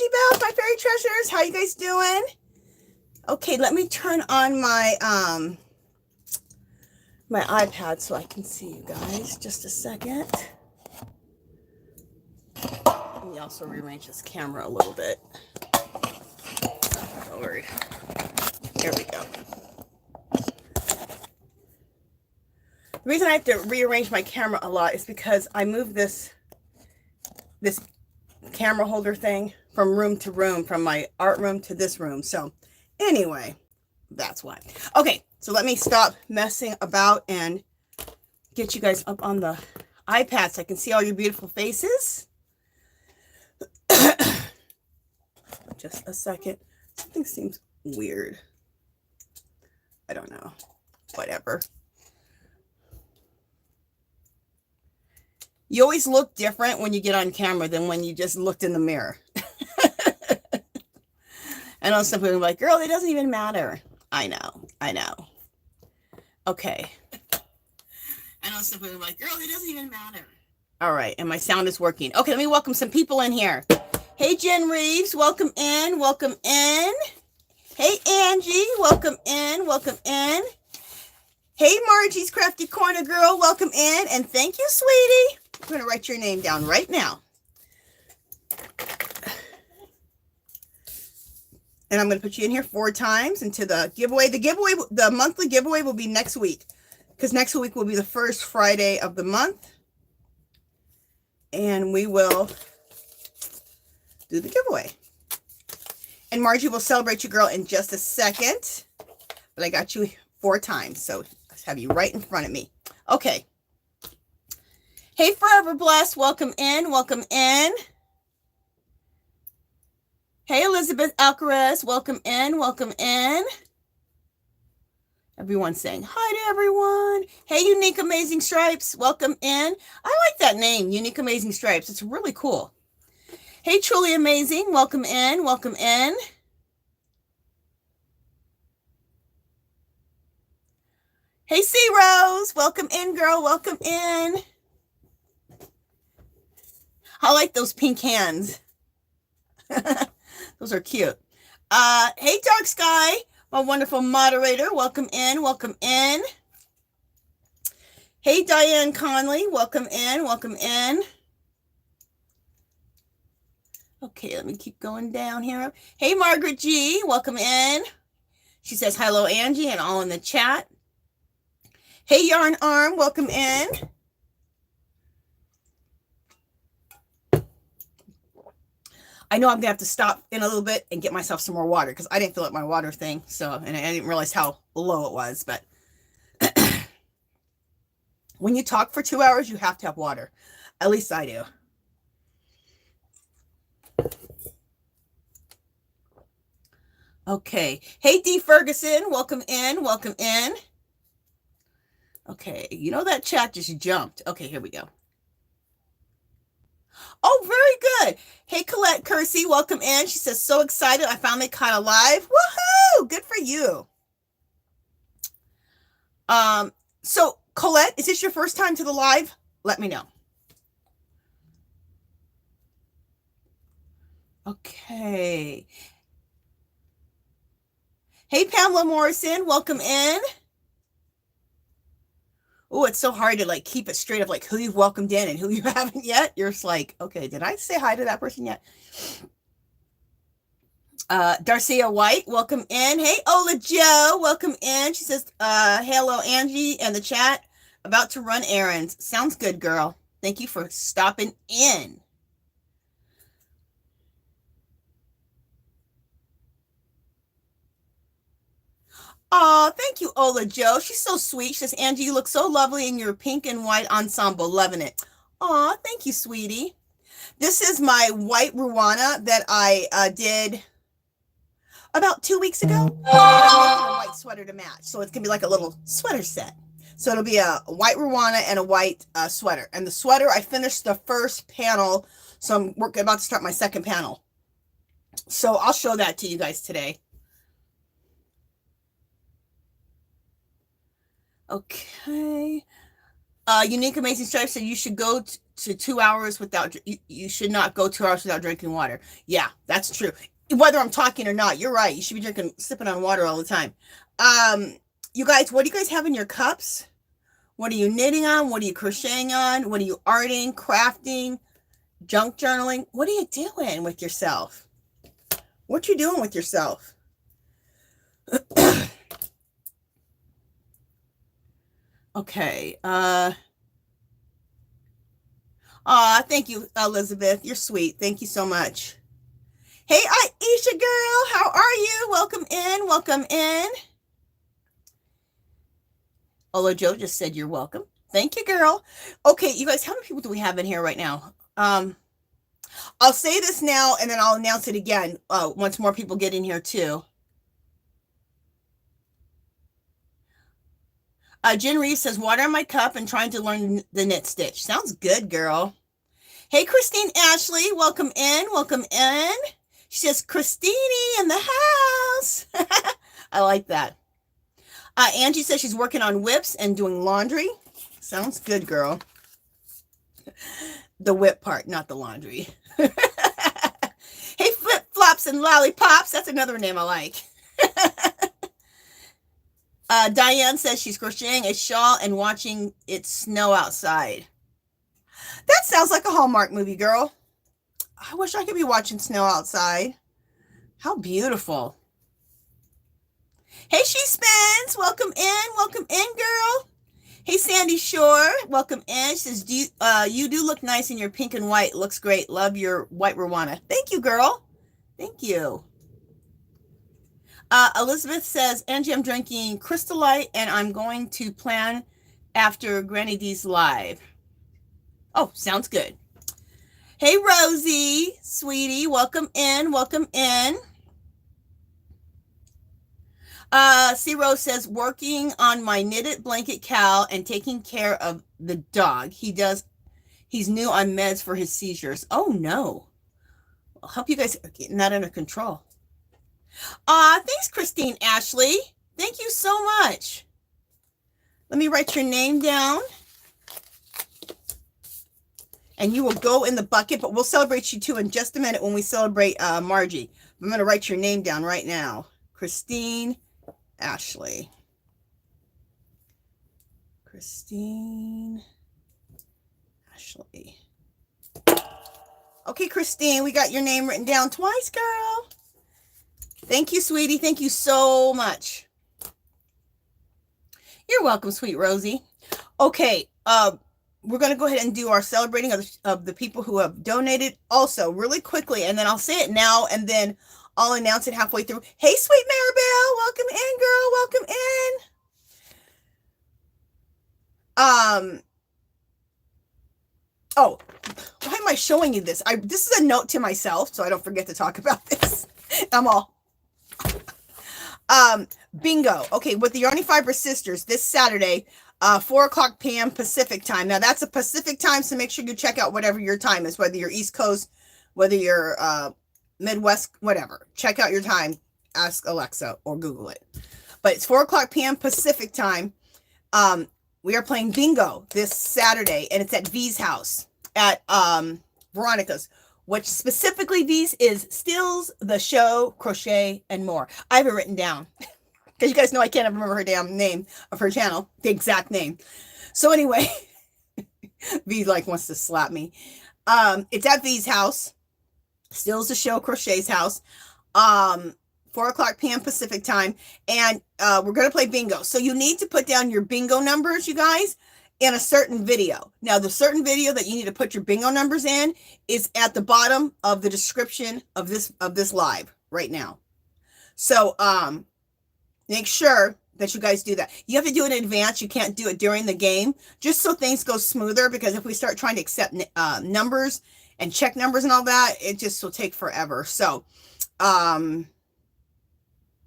Candy Bells, my fairy treasures. How you guys doing? Okay, let me turn on my my iPad so I can see you guys. Just a second. Let me also rearrange this camera a little bit. Don't worry. There we go. The reason I have to rearrange my camera a lot is because I move this camera holder thing from room to room, from my art room to this room. So anyway, that's why. Okay, so let me stop messing about and get you guys up on the iPad so I can see all your beautiful faces. Just a second. Something seems weird. I don't know. Whatever. You always look different when you get on camera than when you just looked in the mirror. I know some people are like, girl, it doesn't even matter. I know. Okay. I know some people are like, girl, it doesn't even matter. All right, and my sound is working. Okay, let me welcome some people in here. Hey, Jen Reeves, welcome in, welcome in. Hey, Angie, welcome in, welcome in. Hey, Margie's Crafty Corner Girl, welcome in, and thank you, sweetie. I'm going to write your name down right now. And I'm going to put you in here 4 times into the giveaway. The monthly giveaway will be next week, because next week will be the first Friday of the month. And we will do the giveaway. And Margie will celebrate you, girl, in just a second. But I got you 4 times, so I have you right in front of me. Okay. Hey, Forever Blessed, welcome in, welcome in. Hey, Elizabeth Alcaraz, welcome in, welcome in. Everyone's saying hi to everyone. Hey, Unique Amazing Stripes, welcome in. I like that name, Unique Amazing Stripes. It's really cool. Hey, Truly Amazing, welcome in, welcome in. Hey, C Rose, welcome in, girl, welcome in. I like those pink hands. Those are cute. Hey, Dark Sky, my wonderful moderator. Welcome in. Welcome in. Hey, Diane Conley. Welcome in. Welcome in. Okay, let me keep going down here. Hey, Margaret G. Welcome in. She says, hello, Angie, and all in the chat. Hey, Yarn Arm. Welcome in. I know I'm gonna have to stop in a little bit and get myself some more water because I didn't fill up my water thing. So, and I didn't realize how low it was, but when you talk for 2 hours, you have to have water. At least I do. Okay. Hey, D Ferguson, welcome in, welcome in. Okay, you know that chat just jumped. Okay, here we go. Oh, very good. Hey, Colette Kersey, welcome in. She says, so excited. I finally caught a live. Woohoo! Good for you. So, Colette, is this your first time to the live? Let me know. Okay. Hey, Pamela Morrison, welcome in. Oh, it's so hard to like keep it straight of like who you've welcomed in and who you haven't yet. You're just like, okay, did I say hi to that person yet? Darcia White, welcome in. Hey, Ola Joe, welcome in. She says, hello, Angie, and the chat. About to run errands. Sounds good, girl. Thank you for stopping in. Oh, thank you, Ola Joe. She's so sweet. She says, Angie, you look so lovely in your pink and white ensemble. Loving it. Oh, thank you, sweetie. This is my white ruana that I did about 2 weeks ago. And I'm making a white sweater to match. So it's going to be like a little sweater set. So it'll be a white ruana and a white sweater. And the sweater, I finished the first panel. So I'm about to start my second panel. So I'll show that to you guys today. Okay. Unique Amazing Stripe said you should go to 2 hours without, you should not go 2 hours without drinking water. Yeah, that's true. Whether I'm talking or not, you're right. You should be sipping on water all the time. You guys, what do you guys have in your cups? What are you knitting on? What are you crocheting on? What are you arting, crafting, junk journaling? What are you doing with yourself? What you doing with yourself? Okay. Thank you, Elizabeth. You're sweet. Thank you so much. Hey, Aisha girl, how are you? Welcome in. Welcome in. Ola Joe just said you're welcome. Thank you, girl. Okay, you guys, how many people do we have in here right now? I'll say this now and then I'll announce it again once more people get in here too. Jen Reeves says, water in my cup and trying to learn the knit stitch. Sounds good, girl. Hey, Christine Ashley, welcome in. Welcome in. She says, Christine in the house. I like that. Angie says she's working on whips and doing laundry. Sounds good, girl. The whip part, not the laundry. Hey, Flip Flops and Lollipops. That's another name I like. Diane says she's crocheting a shawl and watching it snow outside. That sounds like a Hallmark movie, girl. I wish I could be watching snow outside. How beautiful. Hey, She Spins. Welcome in. Welcome in, girl. Hey, Sandy Shore. Welcome in. She says, you do look nice in your pink and white. Looks great. Love your white ruana. Thank you, girl. Thank you. Elizabeth says, Angie, I'm drinking Crystal Light and I'm going to plan after Granny D's live. Oh, sounds good. Hey, Rosie, sweetie, welcome in. Welcome in. C. Rose says, working on my knitted blanket Cal and taking care of the dog. He's new on meds for his seizures. Oh, no. I'll help you guys getting that under control. Thanks, Christine Ashley. Thank you so much. Let me write your name down. And you will go in the bucket, but we'll celebrate you too in just a minute when we celebrate Margie. I'm going to write your name down right now. Christine Ashley. Christine Ashley. Okay, Christine, we got your name written down twice, girl. Thank you, sweetie. Thank you so much. You're welcome, sweet Rosie. Okay, we're going to go ahead and do our celebrating of the people who have donated also really quickly, and then I'll say it now, and then I'll announce it halfway through. Hey, sweet Maribel, welcome in, girl. Welcome in. Oh, why am I showing you this? This is a note to myself, so I don't forget to talk about this. I'm all... bingo. Okay, with the Yarny Fiber Sisters this Saturday, 4:00 p.m. Pacific time. Now that's a Pacific time, so make sure you check out whatever your time is, whether you're East Coast, whether you're Midwest, whatever. Check out your time. Ask Alexa or Google it. But it's 4:00 p.m. Pacific time. We are playing bingo this Saturday, and it's at V's house at Veronica's. Which specifically these is Stills, The Show, Crochet, and More. I have it written down because you guys know I can't remember her damn name of her channel, the exact name. So anyway, V like wants to slap me. It's at V's house, Stills, The Show, Crochet's house, 4:00 p.m. Pacific time, and we're going to play bingo. So you need to put down your bingo numbers, you guys, in a certain video. Now, the certain video that you need to put your bingo numbers in is at the bottom of the description of this live right now. So make sure that you guys do that. You have to do it in advance. You can't do it during the game, just so things go smoother, because if we start trying to accept numbers and check numbers and all that, it just will take forever. So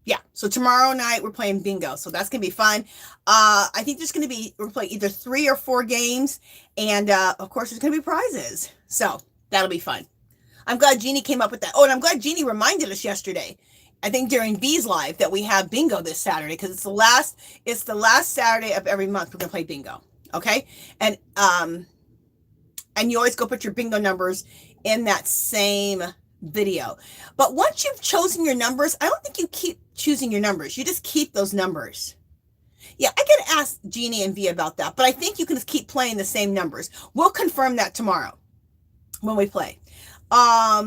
yeah, so tomorrow night we're playing bingo, so that's gonna be fun. I think there's gonna be, we're playing either 3 or 4 games, and of course there's gonna be prizes, so that'll be fun. I'm glad Jeannie came up with that. Oh, and I'm glad Jeannie reminded us yesterday, I think during V's live, that we have bingo this Saturday, because it's the last Saturday of every month we're gonna play bingo. Okay. And you always go put your bingo numbers in that same video. But once you've chosen your numbers, I don't think you keep choosing your numbers. You just keep those numbers. Yeah, I can ask Jeannie and V about that, but I think you can just keep playing the same numbers. We'll confirm that tomorrow when we play. I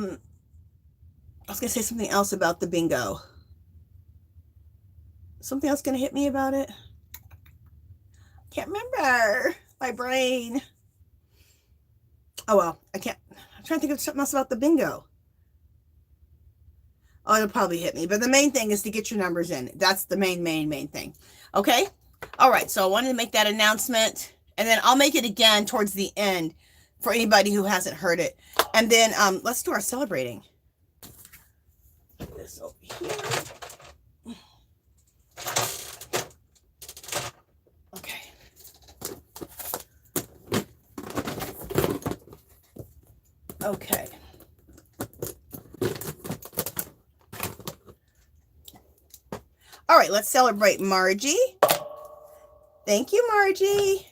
was going to say something else about the bingo. Something else going to hit me about it? Can't remember. My brain. Oh, well, I can't. I'm trying to think of something else about the bingo. Oh, it'll probably hit me. But the main thing is to get your numbers in. That's the main thing. Okay? All right. So I wanted to make that announcement. And then I'll make it again towards the end for anybody who hasn't heard it. And then let's do our celebrating. Put this over here. Okay. Okay. All right, let's celebrate Margie. Thank you, Margie.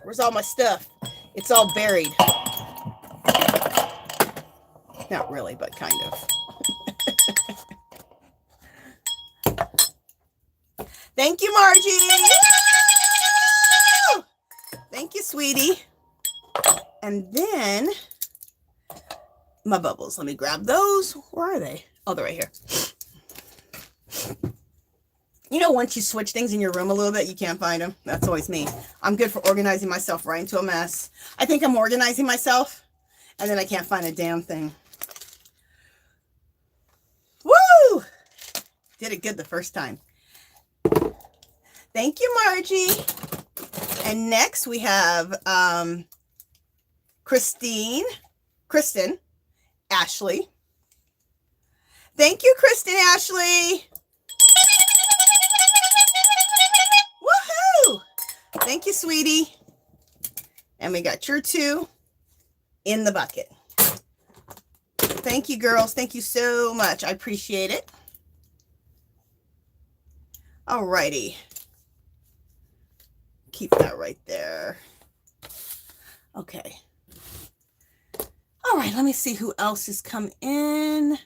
Where's all my stuff? It's all buried. Not really, but kind of. Thank you, Margie. Woo! Thank you, sweetie. And then my bubbles. Let me grab those. Where are they? Oh, they're right here. You know, once you switch things in your room a little bit, you can't find them. That's always me. I'm good for organizing myself right into a mess. I think I'm organizing myself, and then I can't find a damn thing. Woo! Did it good the first time. Thank you, Margie. And next we have Kristen, Ashley. Thank you, Kristen, Ashley. Woohoo! Thank you, sweetie. And we got your two in the bucket. Thank you, girls. Thank you so much. I appreciate it. All righty. Keep that right there. Okay. All right, let me see who else has come in.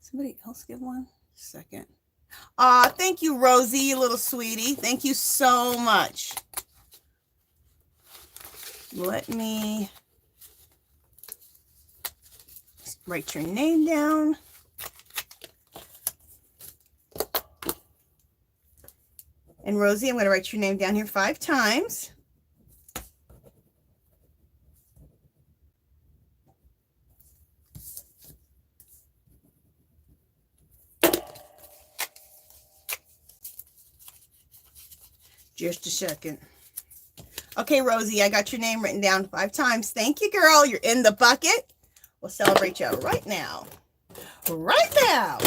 Somebody else give one second. Thank you, Rosie, you little sweetie. Thank you so much. Let me write your name down. And Rosie, I'm going to write your name down here 5 times. Just a second. Okay, Rosie, I got your name written down 5 times. Thank you, girl. You're in the bucket. We'll celebrate you right now. Right now.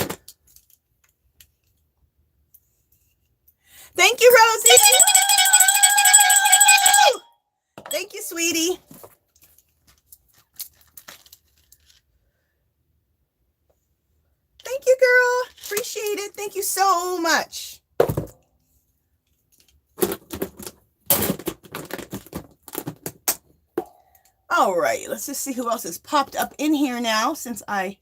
Thank you, Rosie. Thank you, sweetie. Thank you, girl. Appreciate it. Thank you so much. All right, let's just see who else has popped up in here now since I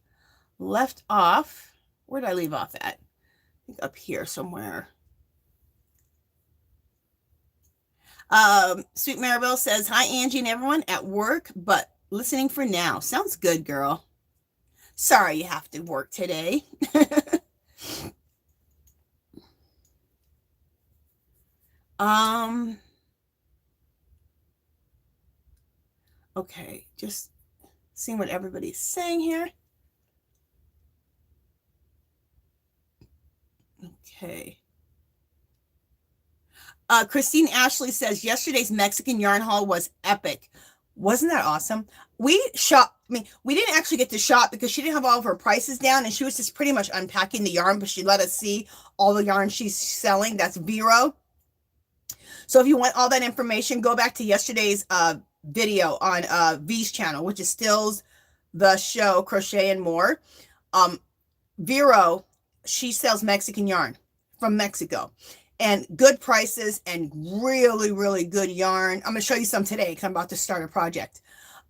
left off. Where did I leave off at? I think up here somewhere. Sweet Maribel says, hi, Angie and everyone at work, but listening for now. Sounds good, girl. Sorry you have to work today. Okay, just seeing what everybody's saying here. Okay. Christine Ashley says, yesterday's Mexican yarn haul was epic. Wasn't that awesome? We shop, we didn't actually get to shop because she didn't have all of her prices down, and she was just pretty much unpacking the yarn, but she let us see all the yarn she's selling. That's Vero. So if you want all that information, go back to yesterday's video on V's channel, which is Stills the Show Crochet and More. Vero, she sells Mexican yarn from Mexico, and good prices and really, really good yarn. I'm gonna show you some today because I'm about to start a project.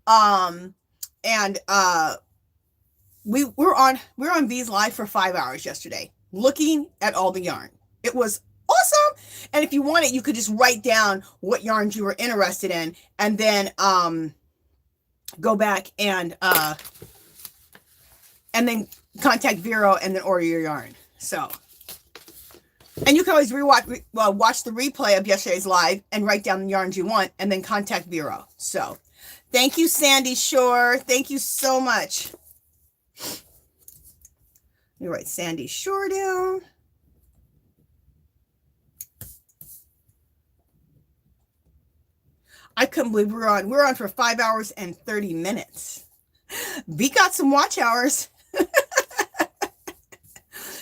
We're on V's live for 5 hours yesterday, looking at all the yarn. It was awesome. And if you want it, you could just write down what yarns you were interested in, and then go back and then contact Vero and then order your yarn. So, and you can always watch the replay of yesterday's live and write down the yarns you want, and then contact Vero. So, thank you, Sandy Shore. Thank you so much. Let me write Sandy Shore down. I couldn't believe we're on for 5 hours and 30 minutes. V got some watch hours.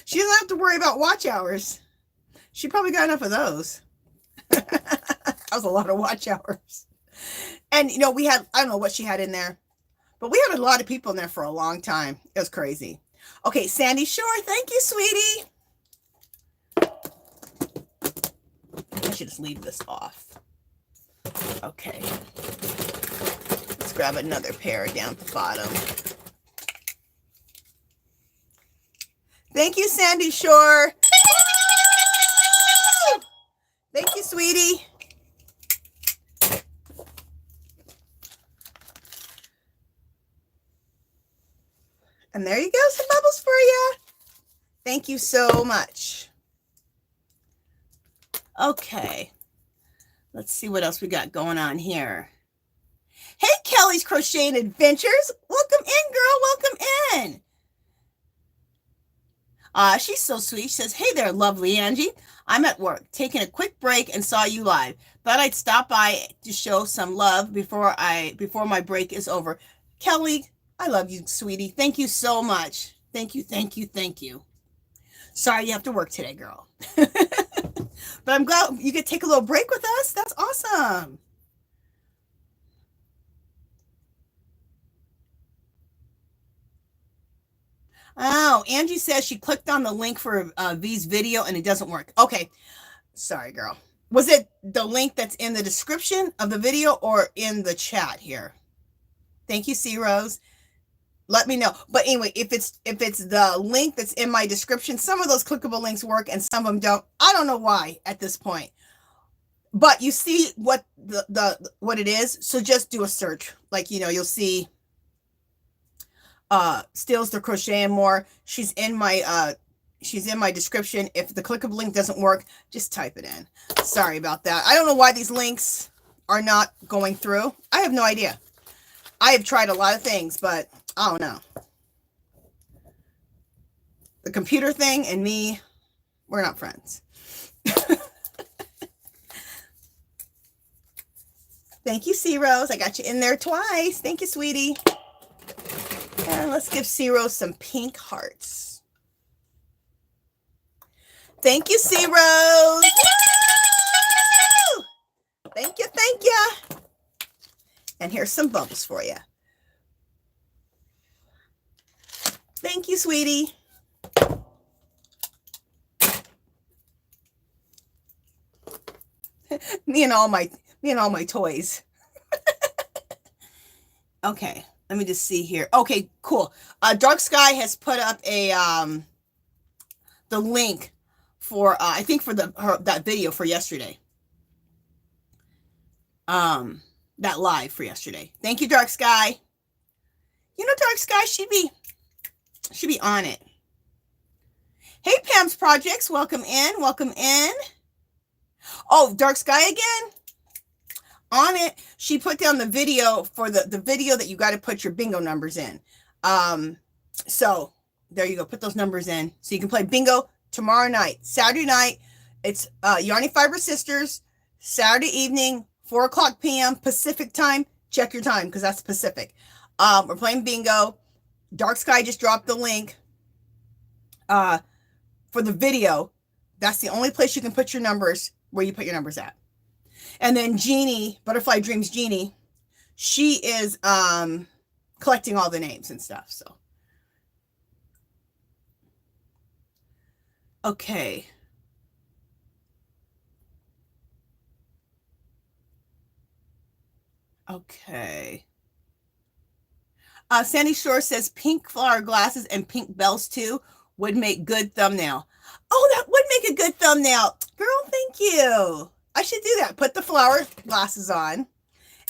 She doesn't have to worry about watch hours. She probably got enough of those. That was a lot of watch hours. And, you know, we had, I don't know what she had in there, but we had a lot of people in there for a long time. It was crazy. Okay, Sandy Shore, thank you, sweetie. I should just leave this off. Okay. Let's grab another pair down at the bottom. Thank you, Sandy Shore. Thank you, sweetie. And there you go, some bubbles for you. Thank you so much. Okay. Let's see what else we got going on here. Hey, Kelly's Crocheting Adventures. Welcome in, girl. Welcome in. She's so sweet. She says, hey there, lovely Angie. I'm at work, taking a quick break and saw you live. Thought I'd stop by to show some love before my break is over. Kelly, I love you, sweetie. Thank you so much. Thank you, thank you, thank you. Sorry you have to work today, girl. But I'm glad you could take a little break with us. That's awesome. Oh, Angie says she clicked on the link for V's video and it doesn't work. Okay. Sorry, girl. Was it the link that's in the description of the video or in the chat here? Thank you, C Rose. Let me know. But anyway, if it's the link that's in my description, some of those clickable links work and some of them don't. I don't know why at this point. But you see what what it is. So just do a search. Like, you know, you'll see Stills the Crochet and More. She's in my description. If the clickable link doesn't work, just type it in. Sorry about that. I don't know why these links are not going through. I have no idea. I have tried a lot of things, but I don't know. The computer thing and me, we're not friends. Thank you, C Rose. I got you in there twice. Thank you, sweetie. And let's give C Rose some pink hearts. Thank you, C Rose. Woo! Thank you, thank you. And here's some bubbles for you. Thank you, sweetie. me and all my toys. Okay, let me just see here. Okay, cool. Dark Sky has put up a the link for I think for that video for yesterday. That live for yesterday. Thank you, Dark Sky. You know, Dark Sky, she'd be on it. Hey, Pam's Projects, welcome in, welcome in. Oh, Dark Sky again? On it. She put down the video for the video that you got to put your bingo numbers in. So there you go. Put those numbers in so you can play bingo tomorrow night. Saturday night, it's Yarny Fiber Sisters. Saturday evening, 4:00 p.m. Pacific time. Check your time because that's Pacific. We're playing bingo. Dark Sky just dropped the link for the video. That's the only place you can put your numbers, where you put your numbers at. And then Jeannie, Butterfly Dreams Jeannie, she is collecting all the names and stuff. So, okay. Okay. Sandy Shore says pink flower glasses and pink bells too would make good thumbnail. Oh, that would make a good thumbnail. Girl, thank you. I should do that. Put the flower glasses on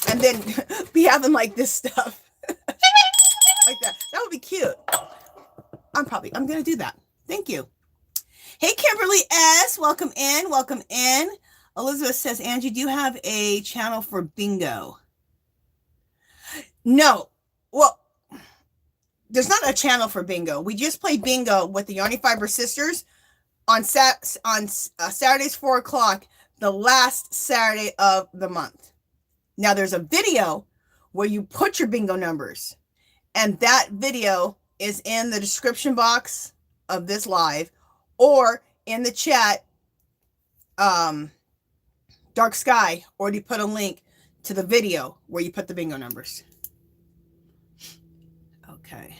and then be having like this stuff. Like that. That would be cute. I'm going to do that. Thank you. Hey, Kimberly S. Welcome in. Welcome in. Elizabeth says, Angie, do you have a channel for bingo? No. Well, there's not a channel for bingo. We just play bingo with the Yarny Fiber sisters on Saturdays, 4 o'clock, the last Saturday of the month. Now, there's a video where you put your bingo numbers, and that video is in the description box of this live or in the chat, Dark Sky already put a link to the video where you put the bingo numbers. Okay.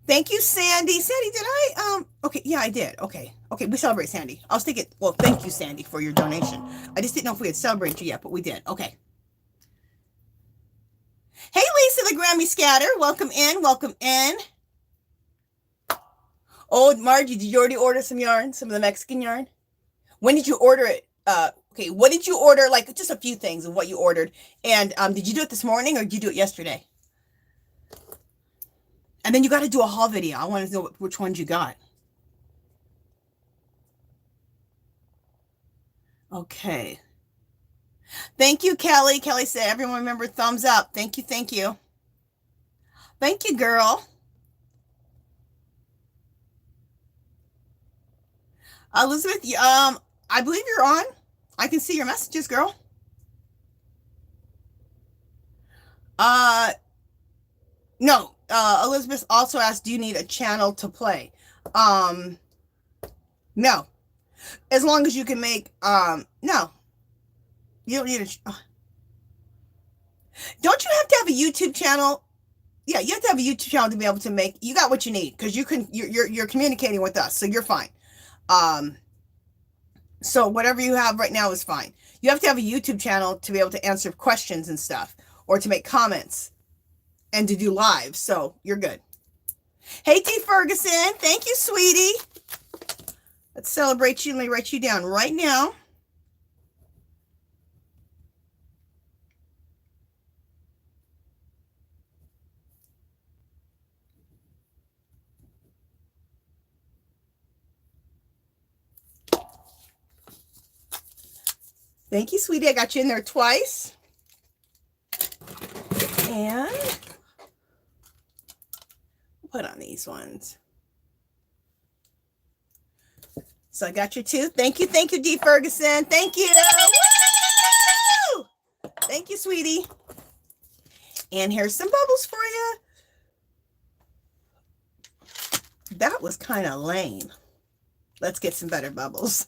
Thank you, Sandy. Sandy, did I, okay, yeah, I did. Okay. Okay, we celebrate Sandy. I was thinking, well, thank you, Sandy, for your donation. I just didn't know if we had celebrated you yet, but we did. Okay. Hey, Lisa the Grammy Scatter. Welcome in. Welcome in. Oh, Margie, did you already order some yarn? Some of the Mexican yarn? When did you order it? Okay, what did you order? Like, just a few things of what you ordered. And did you do it this morning or did you do it yesterday? And then you got to do a haul video. I want to know which ones you got. Okay. Thank you, Kelly. Kelly said, everyone remember thumbs up. Thank you. Thank you. Thank you, girl. Elizabeth, I believe you're on. I can see your messages, girl. No. Elizabeth also asked, do you need a channel to play? No. As long as you can make, no. You don't need a, don't you have to have a YouTube channel? Yeah, you have to have a YouTube channel to be able to make, you got what you need, because you're communicating with us, so you're fine. So whatever you have right now is fine. You have to have a YouTube channel to be able to answer questions and stuff, or to make comments and to do live. So you're good. Hey, T. Ferguson. Thank you, sweetie. Let's celebrate you. Let me write you down right now. Thank you, sweetie. I got you in there twice. And put on these ones. So I got you two. Thank you. Thank you, D. Ferguson. Thank you. Woo! Thank you, sweetie. And here's some bubbles for you. That was kind of lame. Let's get some better bubbles.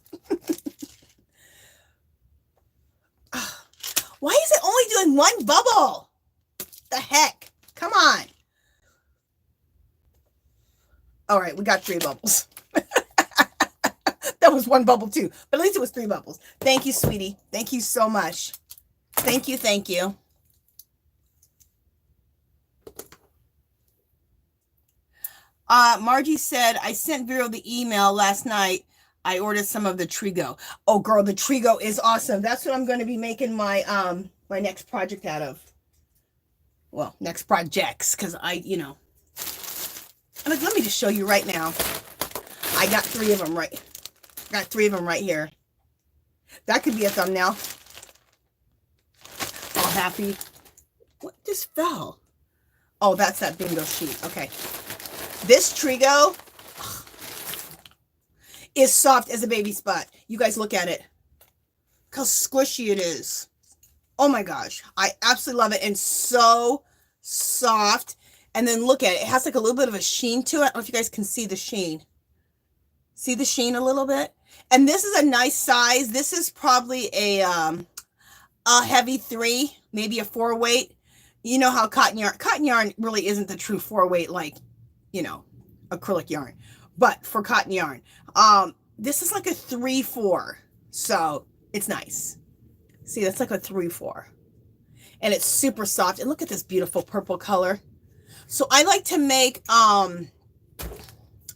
Why is it only doing one bubble? The heck? Come on. All right, we got 3 bubbles. That was one bubble too, but at least it was 3 bubbles. Thank you, sweetie. Thank you so much. Thank you. Thank you. Margie said, I sent Vero the email last night. I ordered some of the Trigo. Oh, girl, the Trigo is awesome. That's what I'm going to be making my my next project out of. Well, next projects, because let me just show you right now. I got 3 of them right. Got 3 of them right here. That could be a thumbnail. All happy. What just fell? Oh, that's that bingo sheet. Okay. This Trigo is soft as a baby spot. You guys look at it. Look how squishy it is. Oh my gosh. I absolutely love it. And so soft. And then look at it. It has like a little bit of a sheen to it. I don't know if you guys can see the sheen. See the sheen a little bit? And this is a nice size. This is probably a heavy 3, maybe a 4 weight. You know how cotton yarn really isn't the true 4 weight like, you know, acrylic yarn. But for cotton yarn, this is like a 3-4. So it's nice. See, that's like a 3-4. And it's super soft. And look at this beautiful purple color. So I like to make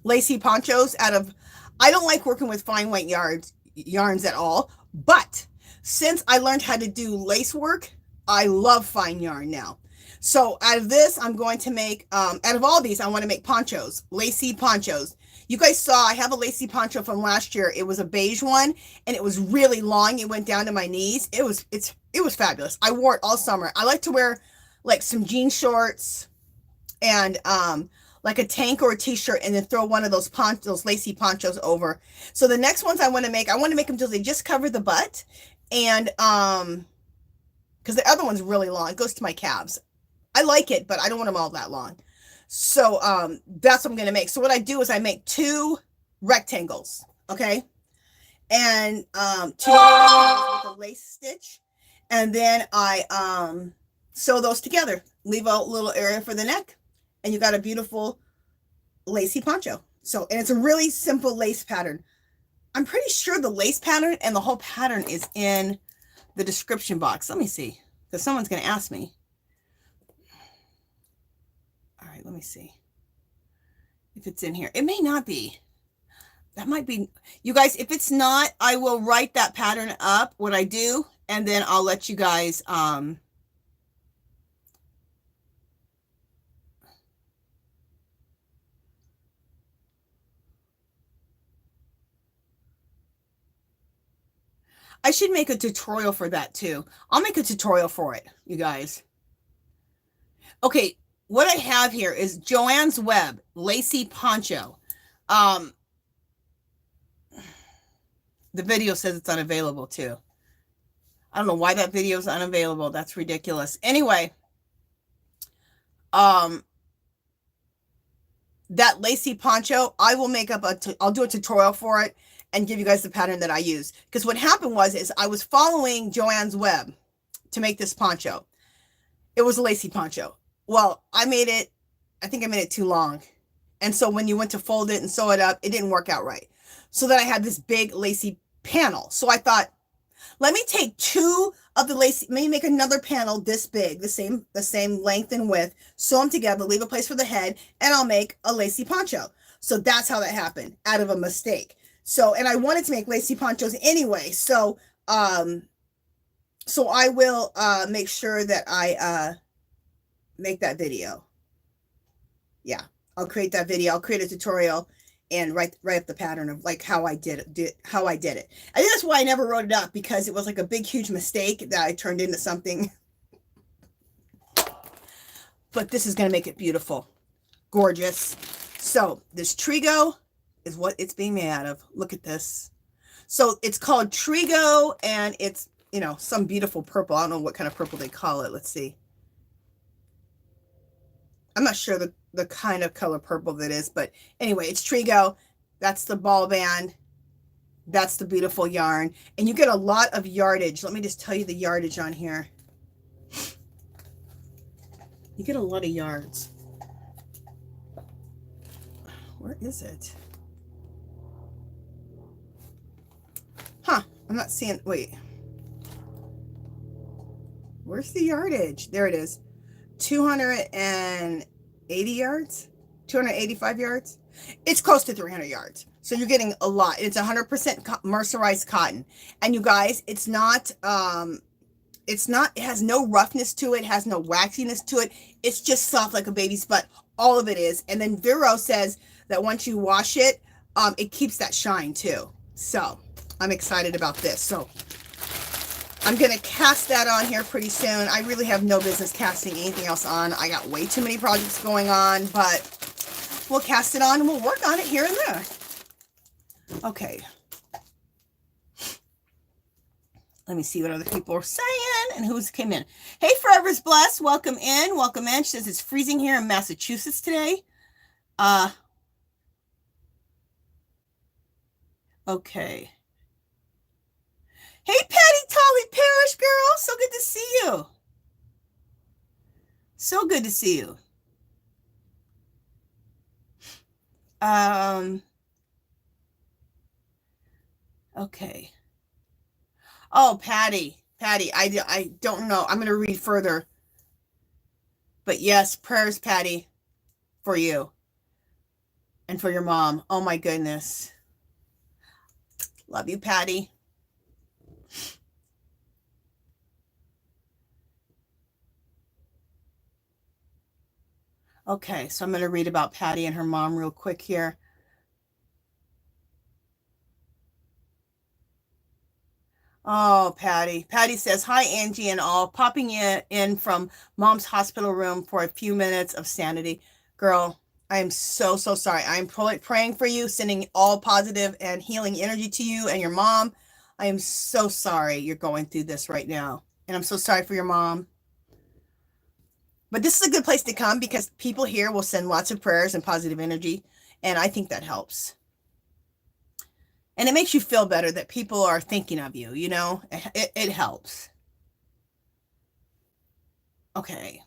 lacy ponchos out of, I don't like working with fine white yarns at all, but since I learned how to do lace work, I love fine yarn now. So out of this, I'm going to make, out of all these, I want to make ponchos, lacy ponchos. You guys saw I have a lacy poncho from last year. It was a beige one, and it was really long. It went down to my knees. It was fabulous. I wore it all summer. I like to wear like some jean shorts and like a tank or a t-shirt, and then throw one of those lacy ponchos over. So the next ones I want to make them till they just cover the butt, and because the other one's really long. It goes to my calves. I like it, but I don't want them all that long. So that's what I'm going to make. So what I do is I make 2 rectangles, okay? And 2 rectangles with a lace stitch. And then I sew those together. Leave a little area for the neck. And you got a beautiful lacy poncho. So, and it's a really simple lace pattern. I'm pretty sure the lace pattern and the whole pattern is in the description box. Let me see, because someone's going to ask me. All right, let me see if it's in here. It may not be. That might be. You guys, if it's not, I will write that pattern up, what I do, and then I'll let you guys I should make a tutorial for that too. I'll make a tutorial for it, you guys. Okay, what I have here is JoannesWeb Lacy Poncho. The video says it's unavailable too. I don't know why that video is unavailable. That's ridiculous. Anyway, that lacy poncho, I will make up I'll do a tutorial for it and give you guys the pattern that I use. Because what happened is I was following JoannesWeb to make this poncho. It was a lacy poncho. Well, I think I made it too long. And so when you went to fold it and sew it up, it didn't work out right. So then I had this big lacy panel. So I thought, let me take 2 of the lacy, maybe make another panel this big, the same length and width, sew them together, leave a place for the head, and I'll make a lacy poncho. So that's how that happened, out of a mistake. So, and I wanted to make lacy ponchos anyway. So, so I will make sure that I make that video. Yeah, I'll create that video. I'll create a tutorial and write up the pattern of like how I did it. I think that's why I never wrote it up, because it was like a big, huge mistake that I turned into something. But this is going to make it beautiful, gorgeous. So this Trigo is what it's being made out of. Look at this. So it's called Trigo, and it's, you know, some beautiful purple. I don't know what kind of purple they call it. Let's see. I'm not sure the kind of color purple that is, but anyway, it's Trigo. That's the ball band. That's the beautiful yarn. And you get a lot of yardage. Let me just tell you the yardage on here. You get a lot of yards. Where is it? Huh, I'm not seeing, wait. Where's the yardage? There it is. 280 yards, 285 yards. It's close to 300 yards. So you're getting a lot. It's 100% mercerized cotton. And you guys, it has no roughness to it, has no waxiness to it. It's just soft like a baby's butt. All of it is. And then Vero says that once you wash it, it keeps that shine too. So I'm excited about this. So I'm going to cast that on here pretty soon. I really have no business casting anything else on. I got way too many projects going on, but we'll cast it on and we'll work on it here and there. Okay. Let me see what other people are saying. And who's came in? Hey, Forever's Blessed. Welcome in. Welcome in. She says it's freezing here in Massachusetts today. Okay. Hey, Patty Tolly Parish girl. So good to see you. So good to see you. Okay. Oh, Patty, I don't know. I'm going to read further. But yes, prayers, Patty, for you and for your mom. Oh my goodness. Love you, Patty. Okay, so I'm going to read about Patty and her mom real quick here. Oh, Patty. Patty says, hi, Angie and all. Popping in from mom's hospital room for a few minutes of sanity. Girl, I am so, so sorry. I'm praying for you, sending all positive and healing energy to you and your mom. I am so sorry you're going through this right now. And I'm so sorry for your mom. But this is a good place to come because people here will send lots of prayers and positive energy. And I think that helps. And it makes you feel better that people are thinking of you, you know, it helps. Okay.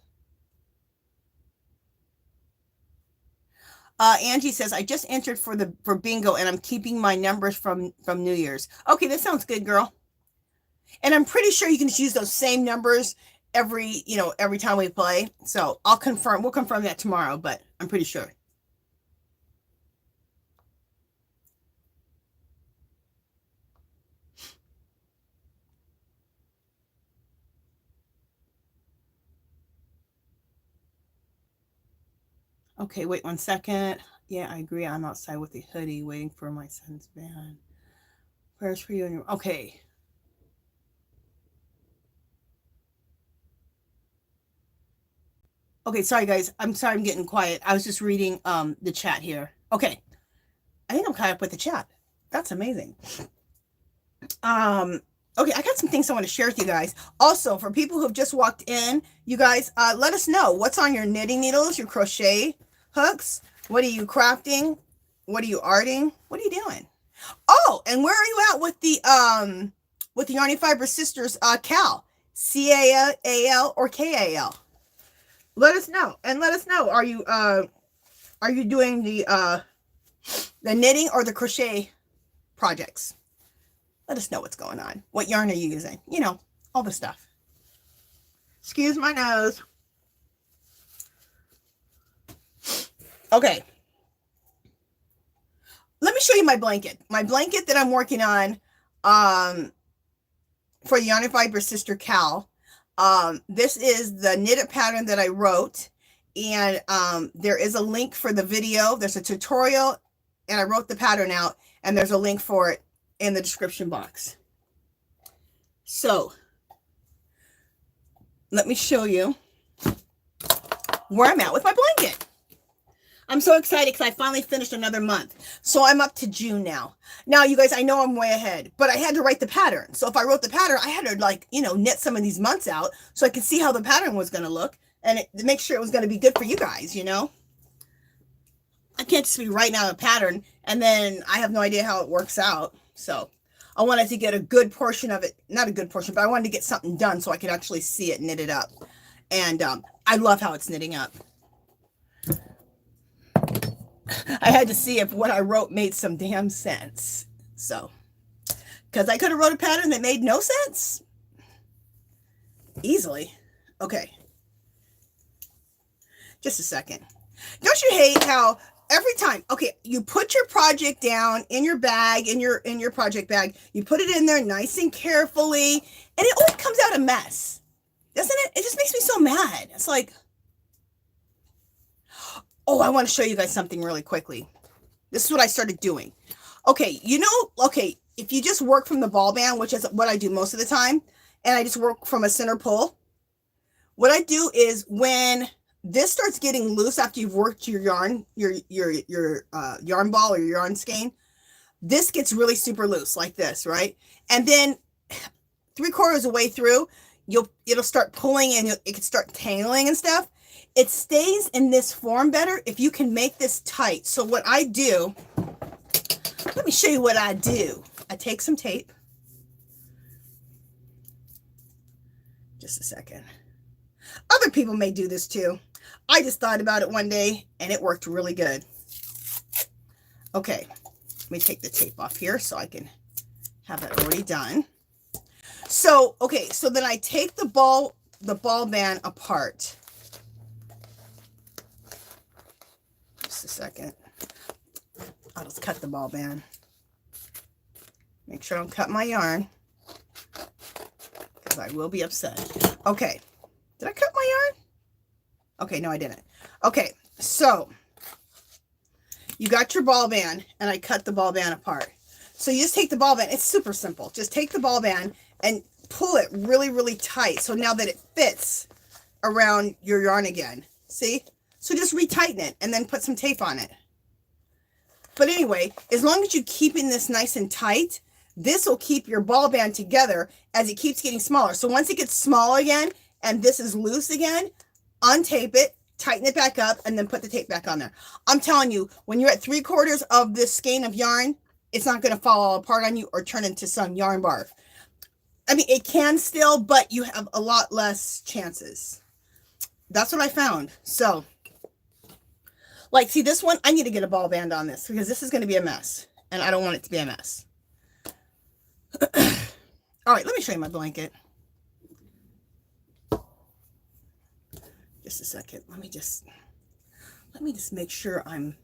Angie says, I just entered for bingo and I'm keeping my numbers from New Year's. Okay, that sounds good, girl. And I'm pretty sure you can just use those same numbers every time we play. So we'll confirm that tomorrow, but I'm pretty sure. Okay, wait 1 second. Yeah, I agree. I'm outside with a hoodie waiting for my son's van. Prayers for you and your... Okay. Okay, sorry guys. I'm sorry I'm getting quiet. I was just reading the chat here. Okay. I think I'm caught up with the chat. That's amazing. Okay, I got some things I want to share with you guys. Also, for people who've just walked in, you guys, let us know what's on your knitting needles, your crochet hooks. What are you crafting? What are you arting? What are you doing? Oh, and where are you at with the Yarny Fiber Sisters CAL, CAL or KAL? Let us know, and let us know. Are you doing the knitting or the crochet projects? Let us know what's going on. What yarn are you using? You know, all the stuff. Excuse my nose. Okay. Let me show you my blanket. My blanket that I'm working on for the Yarny Fiber Sister Cal. This is the knitted pattern that I wrote. And there is a link for the video. There's a tutorial. And I wrote the pattern out. And there's a link for it in the description box. So let me show you where I'm at with my blanket. I'm so excited because I finally finished another month. So I'm up to June now. Now, you guys, I know I'm way ahead, but I had to write the pattern. So if I wrote the pattern, I had to knit some of these months out so I could see how the pattern was going to look and make sure it was going to be good for you guys, you know? I can't just be writing out a pattern and then I have no idea how it works out. So I wanted to get a good portion of it, not a good portion, but I wanted to get something done so I could actually see it knitted up. And I love how it's knitting up. I had to see if what I wrote made some damn sense. So, because I could have wrote a pattern that made no sense. Easily. Okay. Just a second. Don't you hate how every time, okay, you put your project down in your bag, in your project bag, you put it in there nice and carefully, and it always comes out a mess. Doesn't it? It just makes me so mad. It's like, oh, I want to show you guys something really quickly. This is what I started doing. Okay, if you just work from the ball band, which is what I do most of the time, and I just work from a center pull, what I do is when this starts getting loose after you've worked your yarn, your yarn ball or your yarn skein, this gets really super loose like this, right? And then 3/4 of the way through, it'll start pulling and it can start tangling and stuff. It stays in this form better if you can make this tight. So what I do, let me show you what I do. I take some tape. Just a second. Other people may do this too. I just thought about it one day and it worked really good. Okay, let me take the tape off here so I can have it already done. So, okay, so then I take the ball band apart. Just a second. I'll just cut the ball band. Make sure I don't cut my yarn, because I will be upset. Okay, did I cut my yarn? Okay, no, I didn't. Okay, so you got your ball band, and I cut the ball band apart. So you just take the ball band. It's super simple. Just take the ball band and pull it really, really tight. So now that it fits around your yarn again. See? So just retighten it and then put some tape on it. But anyway, as long as you're keeping this nice and tight, this will keep your ball band together as it keeps getting smaller. So once it gets small again and this is loose again, untape it, tighten it back up, and then put the tape back on there. I'm telling you, when you're at 3/4 of this skein of yarn, it's not going to fall all apart on you or turn into some yarn barf. I mean, it can still, but you have a lot less chances. That's what I found. So, like, see this one? I need to get a ball band on this because this is going to be a mess, and I don't want it to be a mess. All right, let me show you my blanket. Just a second. Let me just make sure I'm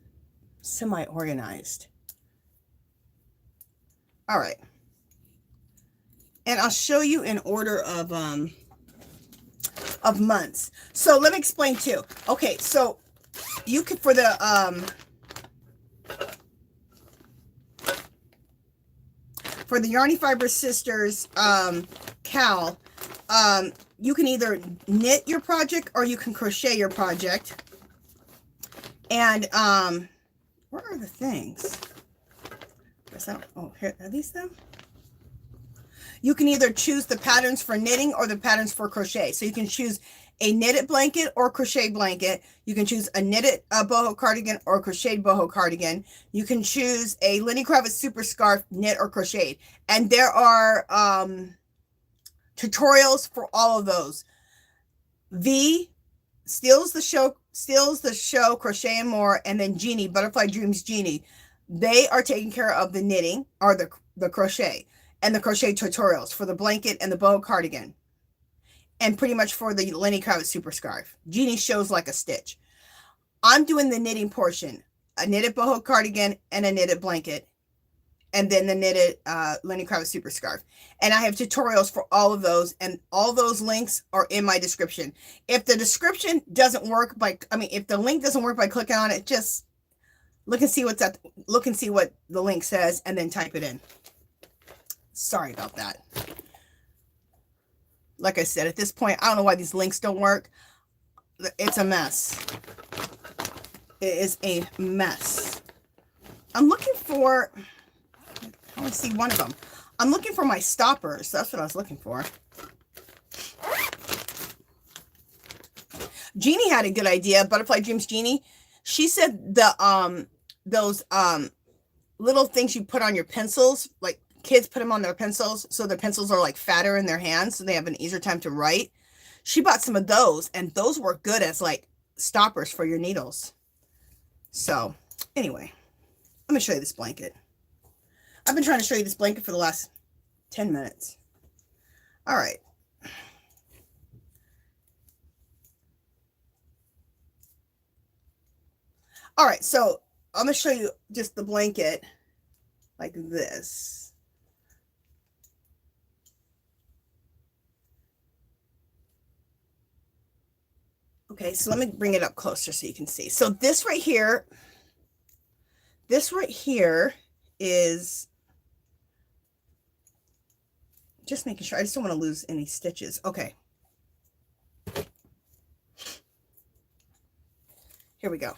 semi-organized. All right. And I'll show you in order of months. So let me explain too. Okay, so you could, for the Yarny Fiber Sisters CAL, you can either knit your project or you can crochet your project. And where are the things? Oh, here are these them? You can either choose the patterns for knitting or the patterns for crochet. So you can choose a knitted blanket or crochet blanket. You can choose a knitted boho cardigan or a crocheted boho cardigan. You can choose a LENNY KRAVITZ super scarf, knit or crocheted. And there are tutorials for all of those. V, Steals the Show, Crochet and More, and then Jeannie, Butterfly Dreams Jeannie. They are taking care of the knitting or the crochet and the crochet tutorials for the blanket and the boho cardigan. And pretty much for the LENNY KRAVITZ super scarf. Jeannie shows like a stitch. I'm doing the knitting portion, a knitted boho cardigan and a knitted blanket, and then the knitted LENNY KRAVITZ super scarf. And I have tutorials for all of those, and all those links are in my description. If the description doesn't work if the link doesn't work by clicking on it, just look and see what the link says and then type it in. Sorry about that. Like I said, at this point, I don't know why these links don't work. It's a mess. It is a mess. I'm looking for, I only see one of them. I'm looking for my stoppers. That's what I was looking for. Jeannie had a good idea. Butterfly Dreams Jeannie. She said those little things you put on your pencils, like kids put them on their pencils, so their pencils are like fatter in their hands, so they have an easier time to write. She bought some of those, and those work good as like stoppers for your needles. So anyway, let me show you this blanket. I've been trying to show you this blanket for the last 10 minutes. All right. All right, so I'm going to show you just the blanket like this. Okay, so let me bring it up closer so you can see. So this right here is just making sure. I just don't want to lose any stitches. Okay. Here we go.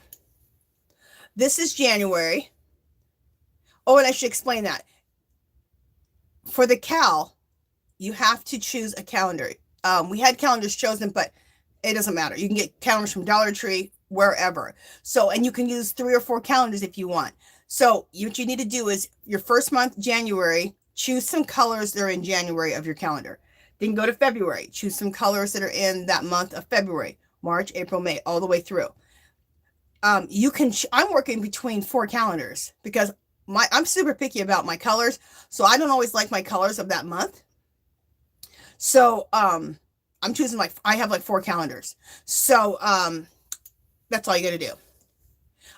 This is January. Oh, and I should explain that. For the CAL, you have to choose a calendar. We had calendars chosen, but it doesn't matter. You can get calendars from Dollar Tree, wherever. So, and you can use 3 or 4 calendars if you want. So what you need to do is your first month, January, choose some colors that are in January of your calendar. Then go to February, choose some colors that are in that month of February, March, April, May, all the way through. You can, I'm working between 4 calendars because I'm super picky about my colors. So I don't always like my colors of that month. So, I'm choosing like, I have like 4 calendars. So, that's all you got to do.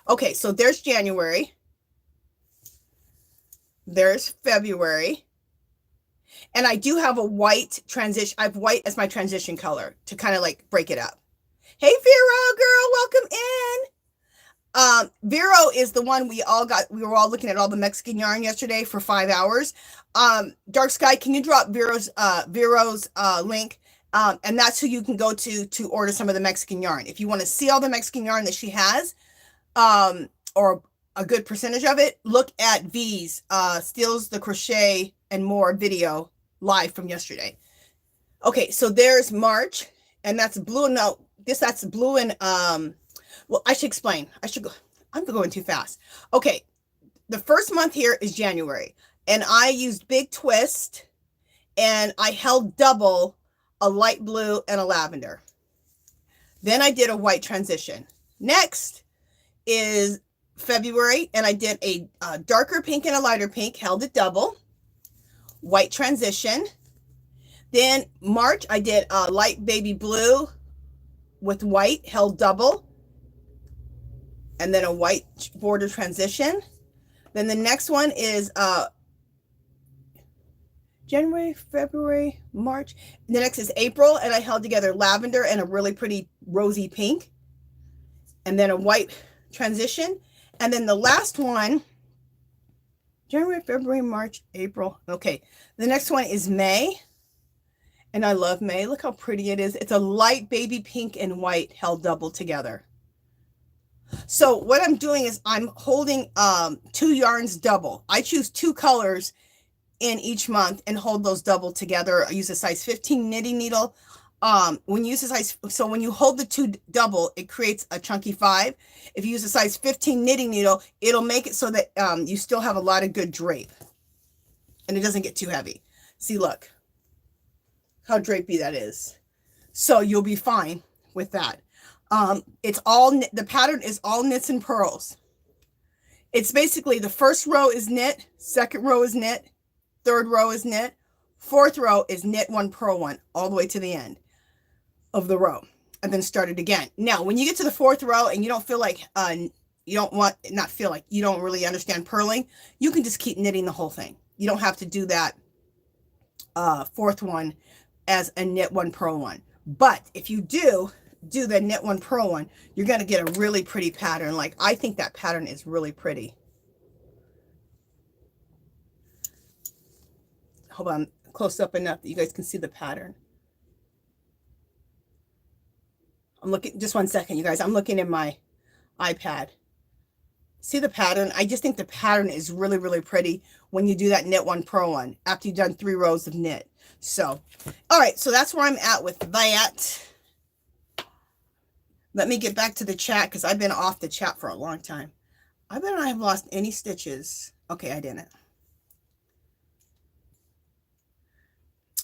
Okay. So there's January. There's February. And I do have a white transition. I have white as my transition color to kind of like break it up. Hey, Vero girl, welcome in. Vero is the one we were all looking at all the Mexican yarn yesterday for 5 hours. Dark Sky, can you drop Vero's link? And that's who you can go to order some of the Mexican yarn. If you want to see all the Mexican yarn that she has, or a good percentage of it, look at V's, Steals the Crochet and More video live from yesterday. Okay, so there's March, and that's blue. No, that's blue and, well, I should explain. I'm going too fast. Okay, the first month here is January, and I used Big Twist, and I held double a light blue and a lavender. Then I did a white transition. Next is February, and I did a darker pink and a lighter pink, held it double, white transition. Then March, I did a light baby blue with white, held double, and then a white border transition. Then the next one is January, February, March. The next is April, and I held together lavender and a really pretty rosy pink, and then a white transition. And then the last one, January, February, March, April. Okay, the next one is May, and I love May. Look how pretty it is. It's a light baby pink and white held double together. So what I'm doing is I'm holding 2 yarns double. I choose 2 colors in each month and hold those double together. I use a size 15 knitting needle. When you use a size, so when you hold the 2 double, it creates a chunky 5. If you use a size 15 knitting needle, it'll make it so that you still have a lot of good drape and it doesn't get too heavy. See, look how drapey that is. So you'll be fine with that. It's all, the pattern is all knits and purls. It's basically the first row is knit, second row is knit, third row is knit, fourth row is knit 1, purl 1, all the way to the end of the row, and then start it again. Now, when you get to the 4th row and you don't feel like, you don't really understand purling, you can just keep knitting the whole thing. You don't have to do that 4th one as a knit 1, purl 1. But if you do the knit 1, purl 1, you're going to get a really pretty pattern. Like, I think that pattern is really pretty. Hold on, close up enough that you guys can see the pattern. I'm looking, just 1 second, you guys. I'm looking in my iPad. See the pattern? I just think the pattern is really, really pretty when you do that knit 1, purl 1 after you've done 3 rows of knit. So, all right, so that's where I'm at with that. Let me get back to the chat because I've been off the chat for a long time. I bet I have lost any stitches. Okay, I didn't.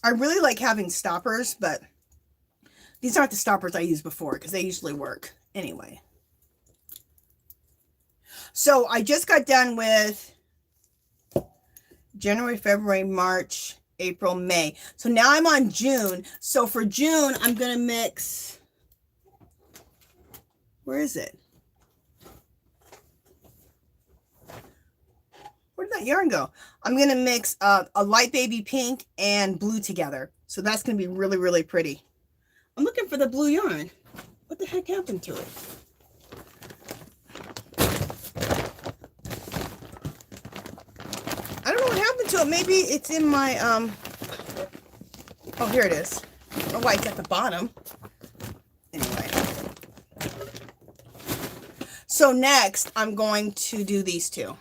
I really like having stoppers, but these aren't the stoppers I used before because they usually work anyway. So I just got done with January, February, March, April, May. So now I'm on June. So for June, I'm going to mix, where is it? Where did that yarn go? I'm going to mix a light baby pink and blue together. So that's going to be really, really pretty. I'm looking for the blue yarn. What the heck happened to it? I don't know what happened to it. Maybe it's in my, oh, here it is. I don't know why it's at the bottom. Anyway. So next, I'm going to do these 2.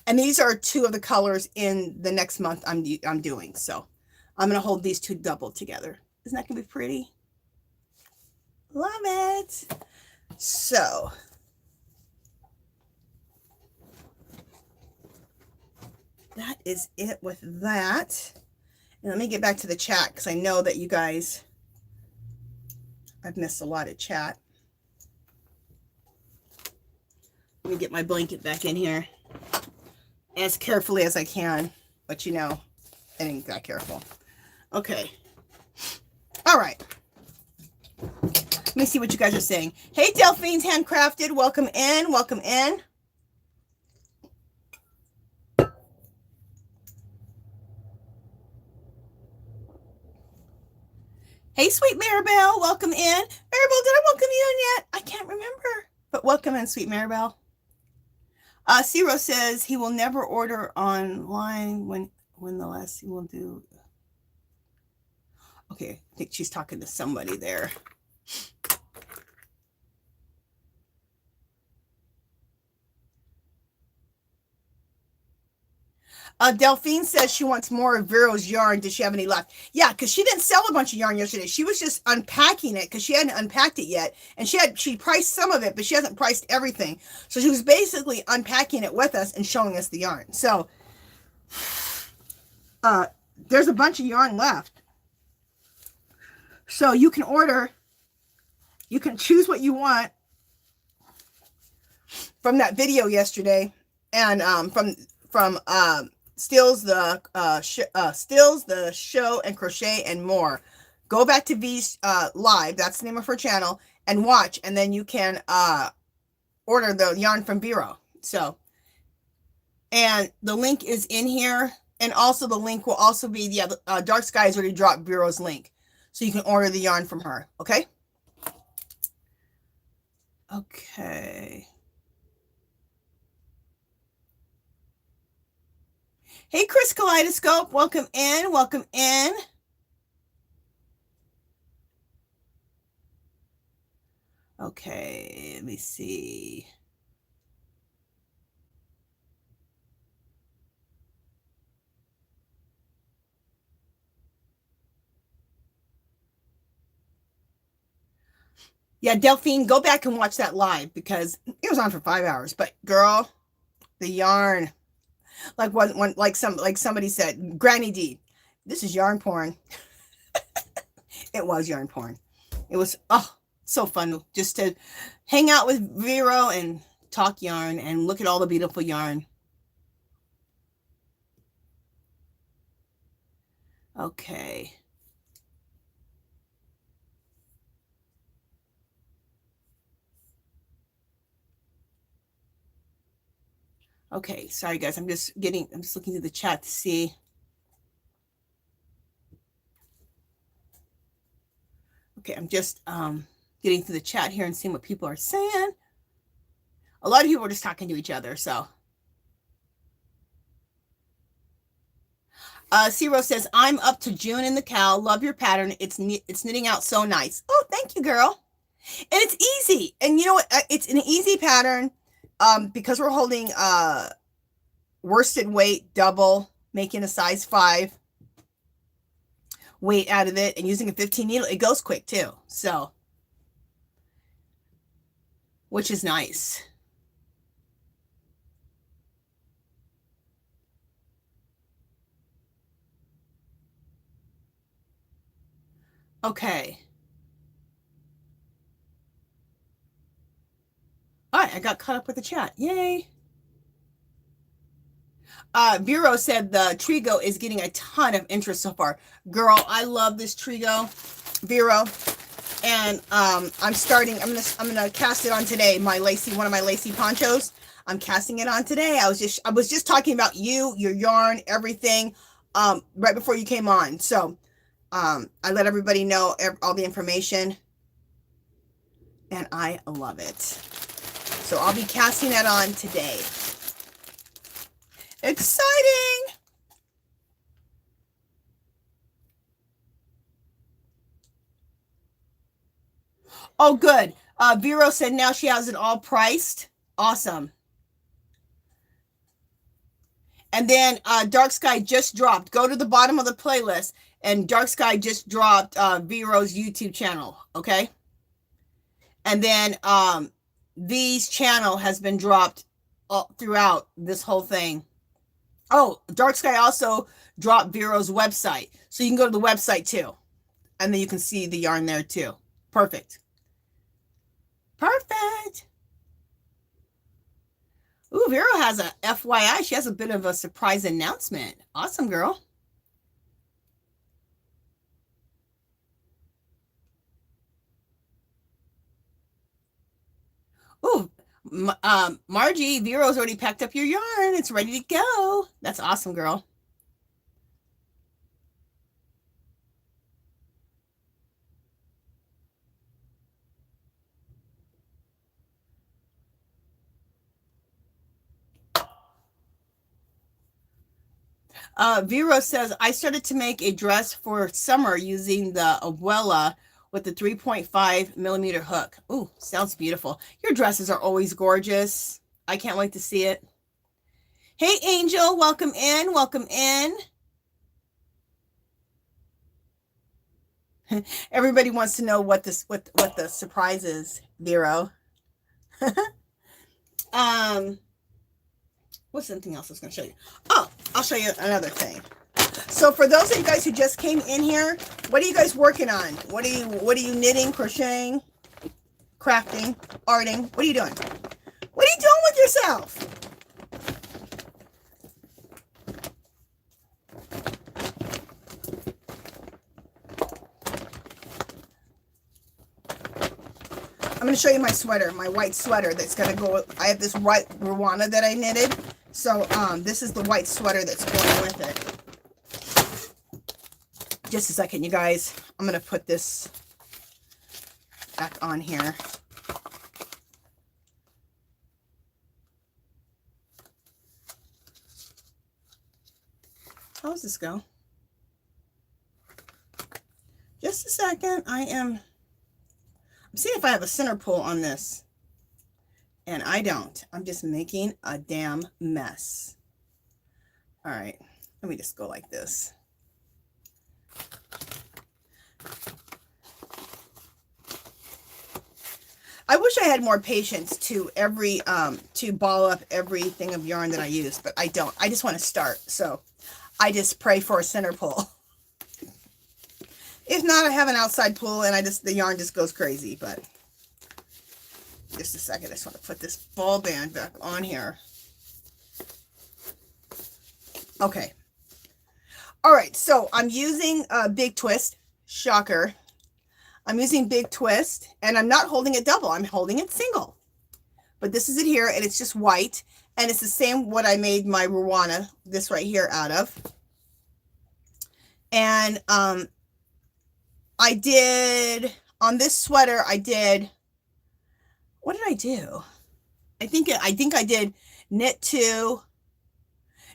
And these are 2 of the colors in the next month I'm doing. So I'm going to hold these 2 doubled together. Isn't that going to be pretty? Love it. So that is it with that. And let me get back to the chat because I know that you guys, I've missed a lot of chat. Let me get my blanket back in here as carefully as I can, but you know, I ain't that careful. Okay. All right. Let me see what you guys are saying. Hey, Delphine's Handcrafted. Welcome in. Welcome in. Hey, sweet Maribel. Welcome in. Maribel, did I welcome you in yet? I can't remember. But welcome in, sweet Maribel. Ciro says he will never order online when the last he will do. Okay, I think she's talking to somebody there. Delphine says she wants more of Vero's yarn. Does she have any left? Yeah, because she didn't sell a bunch of yarn yesterday. She was just unpacking it because she hadn't unpacked it yet. And she priced some of it, but she hasn't priced everything. So she was basically unpacking it with us and showing us the yarn. So there's a bunch of yarn left. So you can order, you can choose what you want from that video yesterday. And from Stills the Show and Crochet and More. Go back to V's live, that's the name of her channel, and watch, and then you can order the yarn from Vero. So, and the link is in here, and also the link will also be the Dark Skies already dropped Vero's link, so you can order the yarn from her. Okay. Okay. Hey, Chris Kaleidoscope, welcome in, welcome in. Okay, let me see. Yeah, Delphine, go back and watch that live because it was on for 5 hours. But girl, the yarn. Like somebody said, Granny D, this is yarn porn. It was yarn porn. It was so fun just to hang out with Vero and talk yarn and look at all the beautiful yarn. Okay. Okay, sorry guys, I'm just looking through the chat to see. Okay, I'm just getting through the chat here and seeing what people are saying. A lot of people are just talking to each other, so. Ciro says, I'm up to June in the Cal. Love your pattern. It's knitting out so nice. Oh, thank you, girl. And it's easy. And you know what? It's an easy pattern. Because we're holding worsted weight double, making a size 5 weight out of it and using a 15 needle, it goes quick too. So, which is nice. Okay. All right, I got caught up with the chat. Yay. Bureau said the Trigo is getting a ton of interest so far. Girl, I love this Trigo, Vero. And I'm gonna cast it on today. My Lacy, one of my Lacy ponchos. I'm casting it on today. I was just talking about you, your yarn, everything, right before you came on. So I let everybody know all the information, and I love it. So I'll be casting that on today. Exciting! Oh, good. Vero said now she has it all priced. Awesome. And then Dark Sky just dropped. Go to the bottom of the playlist, and Dark Sky just dropped Vero's YouTube channel, okay? And then V's channel has been dropped throughout this whole thing. Oh, Dark Sky also dropped Vero's website. So you can go to the website too. And then you can see the yarn there too. Perfect. Perfect. Ooh, Vero has a FYI. She has a bit of a surprise announcement. Awesome, girl. Ooh, Margie, Vero's already packed up your yarn. It's ready to go. That's awesome, girl. Vero says, I started to make a dress for summer using the Abuela with the 3.5 millimeter hook. Ooh, sounds beautiful. Your dresses are always gorgeous. I can't wait to see it. Hey, Angel, welcome in. Welcome in. Everybody wants to know what the surprise is, Vero. What's something else I was going to show you? Oh, I'll show you another thing. So for those of you guys who just came in here, what are you guys working on? What are you knitting, crocheting, crafting, arting? What are you doing? What are you doing with yourself? I'm going to show you my sweater, my white sweater that's going to go. I have this white ruana that I knitted. So this is the white sweater that's going with it. Just a second, you guys. I'm going to put this back on here. How does this go? Just a second. I'm seeing if I have a center pull on this. And I don't. I'm just making a damn mess. All right. Let me just go like this. I wish I had more patience to ball up everything of yarn that I use, but I don't. I just want to start. So I just pray for a center pull. If not, I have an outside pull and the yarn just goes crazy, but just a second. I just want to put this ball band back on here. Okay. All right. So I'm using a big twist. Shocker. I'm using big twist and I'm not holding it double. I'm holding it single. But this is it here and it's just white. And it's the same what I made my ruana, this right here, out of. And I did, on this sweater, I did, what did I do? I think I did knit 2,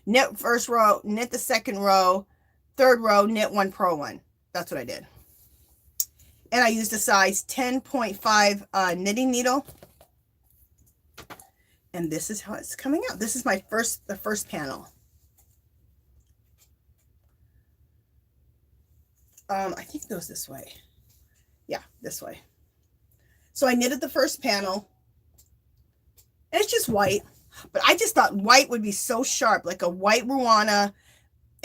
knit first row, knit the second row, third row, knit 1, purl 1. That's what I did. And I used a size 10.5 knitting needle. And this is how it's coming out. This is the first panel. I think it goes this way. Yeah, this way. So I knitted the first panel. And it's just white. But I just thought white would be so sharp, like a white ruana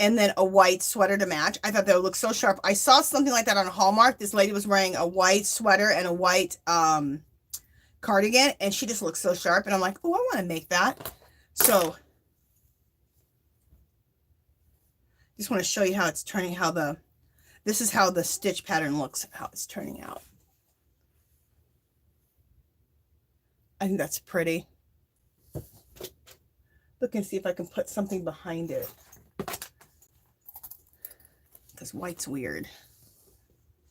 and then a white sweater to match. I thought that would look so sharp. I saw something like that on Hallmark. This lady was wearing a white sweater and a white cardigan, and she just looks so sharp. And I'm like, oh, I want to make that. So just want to show you how it's turning, this is how the stitch pattern looks, how it's turning out. I think that's pretty. Look and see if I can put something behind it, because white's weird.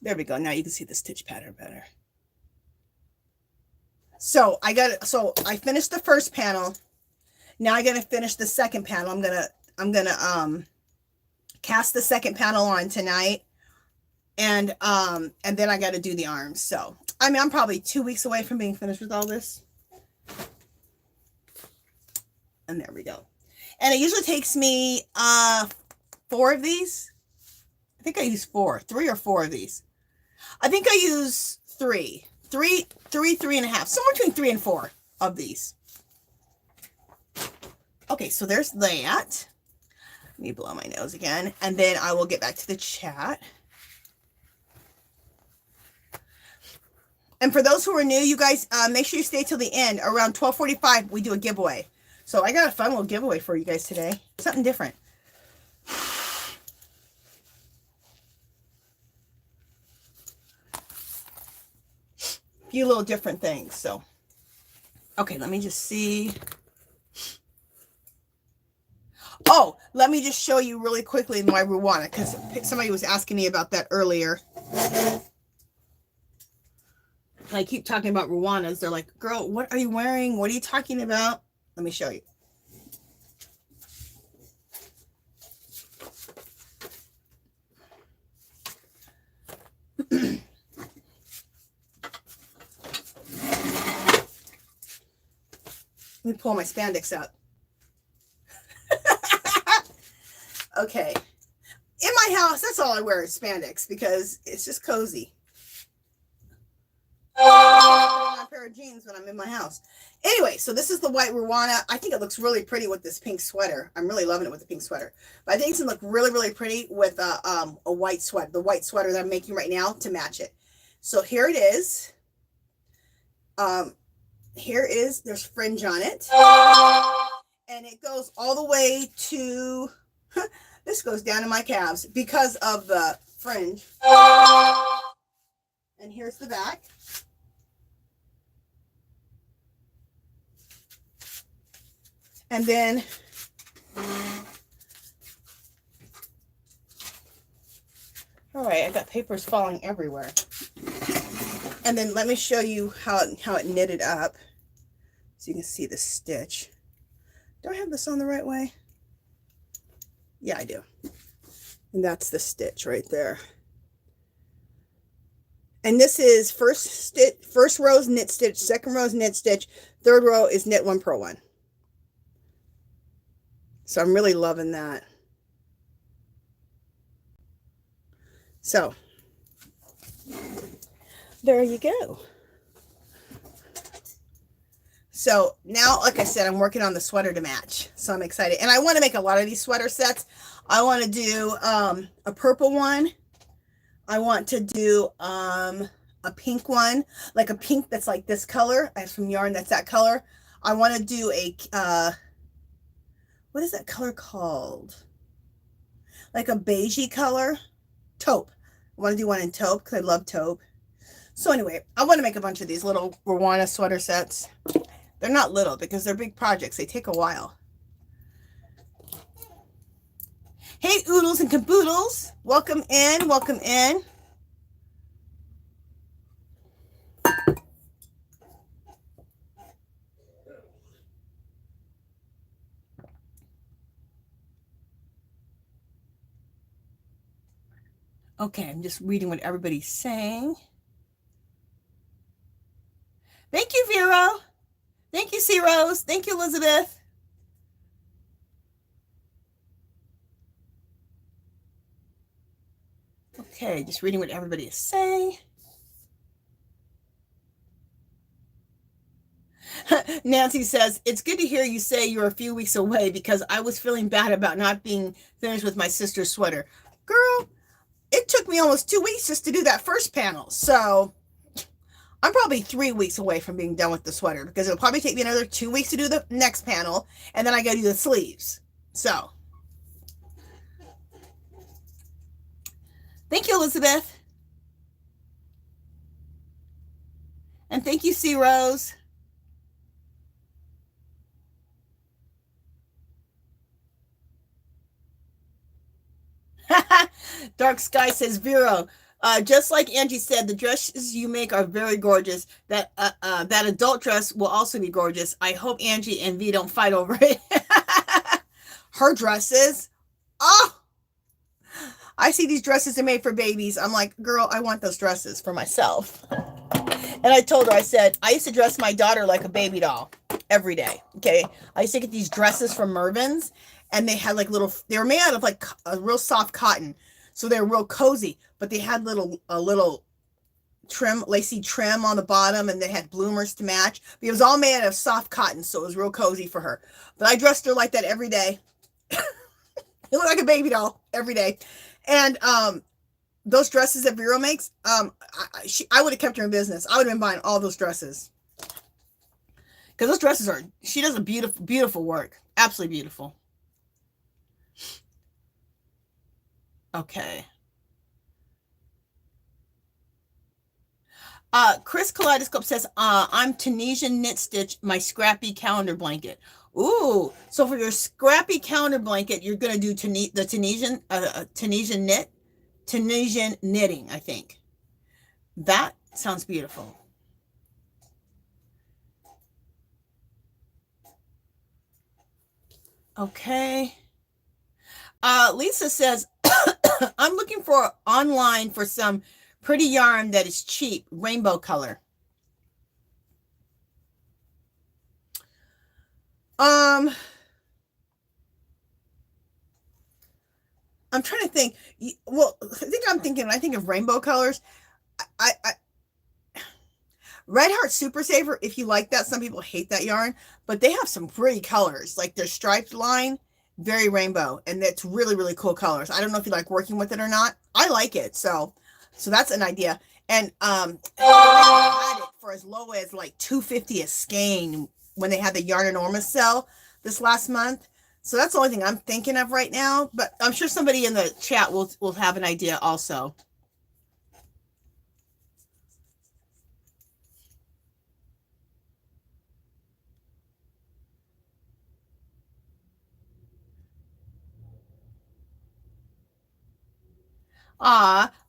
There we go. Now you can see the stitch pattern better. So I finished the first panel. Now I gotta finish the second panel. I'm gonna cast the second panel on tonight. And then I gotta do the arms. So I mean, I'm probably 2 weeks away from being finished with all this. And there we go. And it usually takes me 4 of these. I think I use 3 or 4 of these. I think I use 3 and a half, somewhere between 3 and 4 of these. Okay, so there's that. Let me blow my nose again, and then I will get back to the chat. And for those who are new, you guys, make sure you stay till the end. Around 12:45, we do a giveaway. So I got a fun little giveaway for you guys today. Something different. A few little different things. So, okay, let me just see. Oh, let me just show you really quickly my ruana, because somebody was asking me about that earlier. I keep talking about ruanas. They're like, girl, what are you wearing? What are you talking about? Let me show you. Let me pull my spandex up. Okay. In my house, that's all I wear is spandex because it's just cozy. I put on a pair of jeans when I'm in my house. Anyway, so this is the white ruana. I think it looks really pretty with this pink sweater. I'm really loving it with the pink sweater. But I think it's going to look really, really pretty with a white sweater. The white sweater that I'm making right now to match it. So here it is. There's fringe on it. And it goes all the way to, this goes down to my calves because of the fringe. And here's the back. And then all right, I got papers falling everywhere. And then let me show you how it knitted up so you can see the stitch. Do I have this on the right way? Yeah, I do. And that's the stitch right there. And this is first row is knit stitch, second row is knit stitch, third row is knit 1 purl 1. So I'm really loving that. So there you go. So now, like I said, I'm working on the sweater to match. So I'm excited. And I want to make a lot of these sweater sets. I want to do a purple one. I want to do a pink one, like a pink that's like this color. I have some yarn that's that color. I want to do a, what is that color called? Like a beigey color. Taupe. I want to do one in taupe because I love taupe. So anyway, I want to make a bunch of these little ruana sweater sets. They're not little because they're big projects. They take a while. Hey, oodles and caboodles. Welcome in. Welcome in. Okay, I'm just reading what everybody's saying. Thank you, Vero. Thank you, C. Rose. Thank you, Elizabeth. Okay, just reading what everybody is saying. Nancy says, it's good to hear you say you're a few weeks away because I was feeling bad about not being finished with my sister's sweater. Girl, it took me almost 2 weeks just to do that first panel. So I'm probably 3 weeks away from being done with the sweater because it'll probably take me another 2 weeks to do the next panel. And then I got to do the sleeves. So thank you, Elizabeth. And thank you, C. Rose. Dark Sky says, Vero, just like Angie said, the dresses you make are very gorgeous. That adult dress will also be gorgeous. I hope Angie and V don't fight over it. Her dresses. Oh, I see these dresses are made for babies. I'm like, girl, I want those dresses for myself. And I told her, I said, I used to dress my daughter like a baby doll. every day. Okay. I used to get these dresses from Mervyn's, and they had like little, they were made out of like a real soft cotton. So they're real cozy, but they had a little trim, lacy trim on the bottom, and they had bloomers to match. But it was all made out of soft cotton, so it was real cozy for her. But I dressed her like that every day. It looked like a baby doll every day. And those dresses that Vero makes, I would have kept her in business. I would have been buying all those dresses. Because those dresses are, she does a beautiful, beautiful work. Absolutely beautiful. Okay. Chris Kaleidoscope says, I'm Tunisian knit stitch my scrappy calendar blanket. Ooh, so for your scrappy calendar blanket, you're going to do the Tunisian knitting, I think. That sounds beautiful. Okay. Lisa says, I'm looking for online for some pretty yarn that is cheap, rainbow color. I'm trying to think. Well, when I think of rainbow colors, Red Heart Super Saver, if you like that, some people hate that yarn, but they have some pretty colors. Like their striped line, very rainbow, and it's really, really cool colors. I don't know if you like working with it or not. I like it, so that's an idea. And I had it for as low as like $2.50 a skein when they had the Yarn Enormous sale this last month. So that's the only thing I'm thinking of right now, but I'm sure somebody in the chat will have an idea also.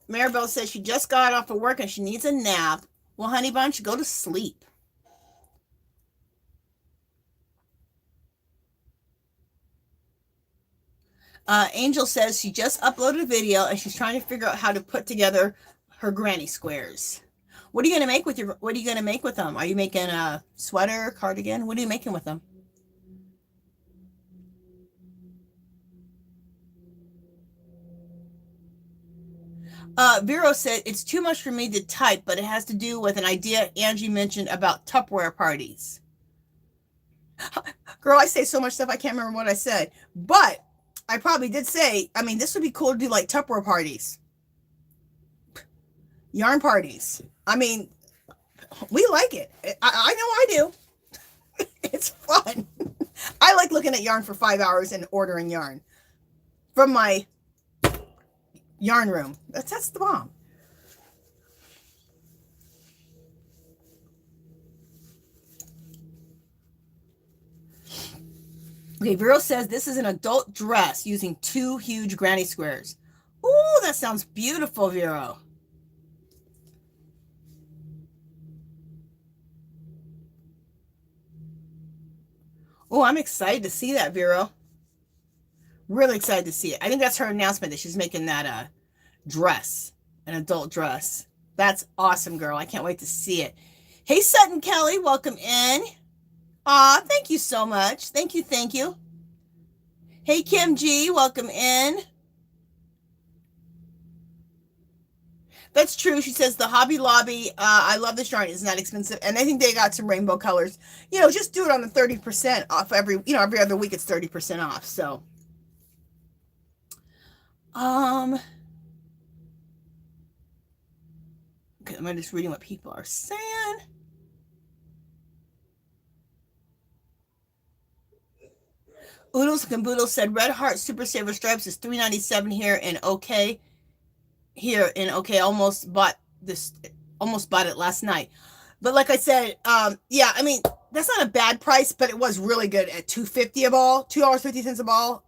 Maribel says she just got off of work and she needs a nap. Well, honey bunch, go to sleep. Angel says she just uploaded a video and she's trying to figure out how to put together her granny squares. What are you gonna make with them? Are you making a sweater, cardigan? What are you making with them? Vero said it's too much for me to type, but it has to do with an idea Angie mentioned about Tupperware parties. Girl, I say so much stuff I can't remember what I said, but I probably did say, I mean, this would be cool to do like Tupperware parties, yarn parties. I mean, we like it. I know I do. It's fun. I like looking at yarn for 5 hours and ordering yarn from my yarn room. That's the bomb. Okay, Vero says this is an adult dress using 2 huge granny squares. Ooh, that sounds beautiful, Vero. Oh, I'm excited to see that, Vero. Really excited to see it. I think that's her announcement that she's making that dress, an adult dress. That's awesome, girl. I can't wait to see it. Hey, Sutton Kelly, welcome in. Aw, thank you so much. Thank you, thank you. Hey, Kim G, welcome in. That's true. She says the Hobby Lobby, I love this yarn. It's not expensive. And I think they got some rainbow colors. You know, just do it on the 30% off every other week it's 30% off. So, okay, I'm just reading what people are saying. Oodles Camboodle said Red Heart Super Saver Stripes is $3.97 here in OK. Almost bought it last night. But like I said, yeah, I mean, that's not a bad price, but it was really good at $2.50 a ball, $2.50 a ball.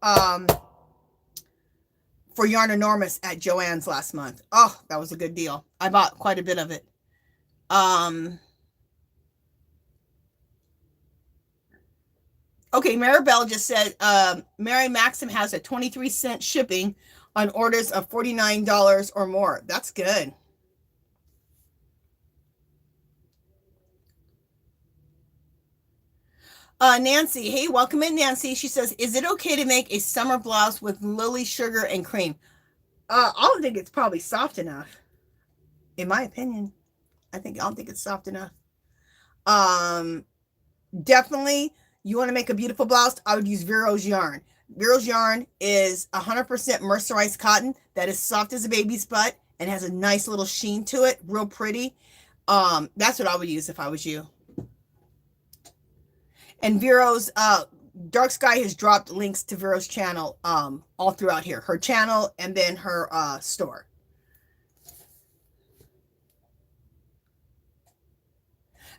For Yarn Enormous at Joann's last month. Oh, that was a good deal. I bought quite a bit of it. Okay, Maribel just said Mary Maxim has a 23-cent shipping on orders of $49 or more. That's good. Nancy, hey, welcome in, Nancy. She says, is it okay to make a summer blouse with lily sugar and cream? I don't think it's probably soft enough, in my opinion. I don't think it's soft enough. Definitely, you want to make a beautiful blouse, I would use Vero's yarn. Vero's yarn is 100% mercerized cotton that is soft as a baby's butt and has a nice little sheen to it, real pretty. That's what I would use if I was you. And Vero's Dark Sky has dropped links to Vero's channel all throughout here. Her channel and then her store.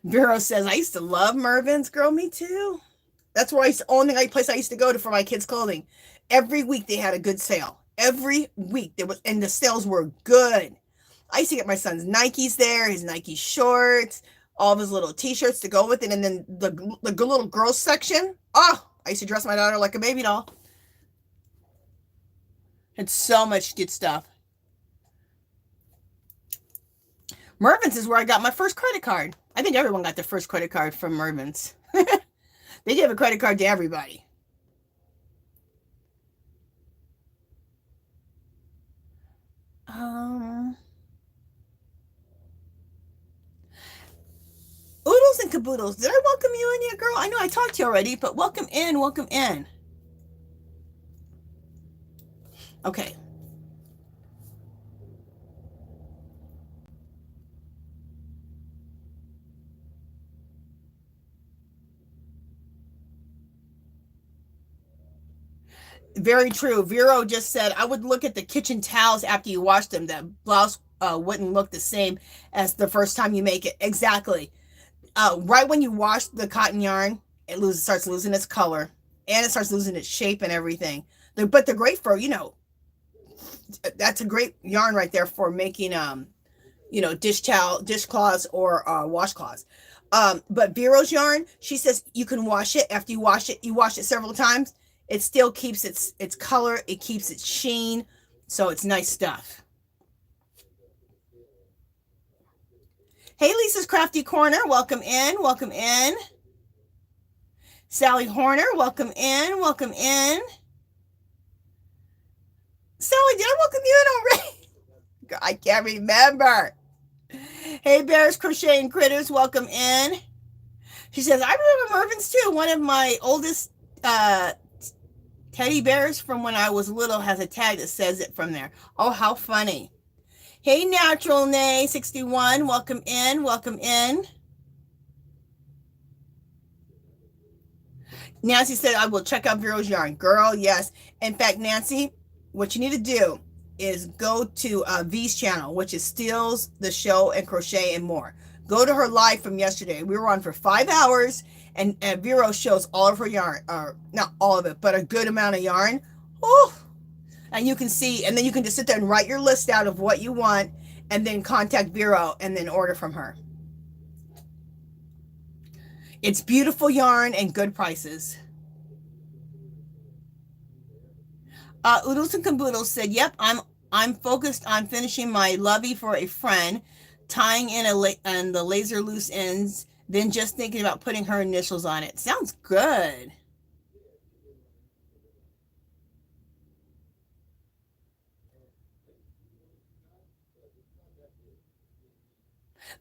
Vero says, I used to love Mervyn's. Girl, me too. That's where only place I used to go to for my kids' clothing. Every week they had a good sale. Every week there was, and the sales were good. I used to get my son's Nikes there, his Nike shorts, all of his little t-shirts to go with it, and then the little girls section. Oh, I used to dress my daughter like a baby doll. It's so much good stuff. Mervyn's is where I got my first credit card. I think everyone got their first credit card from Mervyn's. They gave a credit card to everybody. Oodles and caboodles. Did I welcome you in yet, girl? I know I talked to you already, but welcome in, welcome in. Okay. Very true. Vero just said, I would look at the kitchen towels after you wash them. That blouse wouldn't look the same as the first time you make it. Exactly. Right when you wash the cotton yarn, it starts losing its color and it starts losing its shape and everything. But they're great for, that's a great yarn right there for making, dishcloths or washcloths. But Vero's yarn, she says you can wash it. After you wash it several times. It still keeps its color. It keeps its sheen. So it's nice stuff. Hey, Lisa's Crafty Corner. Welcome in. Welcome in. Sally Horner. Welcome in. Welcome in. Sally, did I welcome you in already? I can't remember. Hey, Bears, Crochet and Critters. Welcome in. She says, I remember Mervyn's too. One of my oldest teddy bears from when I was little has a tag that says it from there. Oh, how funny. Hey, Natural Nay 61, welcome in, welcome in. Nancy said, I will check out Vero's yarn. Girl, yes. In fact, Nancy, what you need to do is go to V's channel, which is Steals, The Show, and Crochet and More. Go to her live from yesterday. We were on for 5 hours. And Vero shows all of her yarn, or not all of it, but a good amount of yarn. Oh, and you can see, and then you can just sit there and write your list out of what you want, and then contact Vero and then order from her. It's beautiful yarn and good prices. Oodles and Caboodles said, "Yep, I'm focused on finishing my lovey for a friend, tying in and the laser loose ends." Then just thinking about putting her initials on it. Sounds good.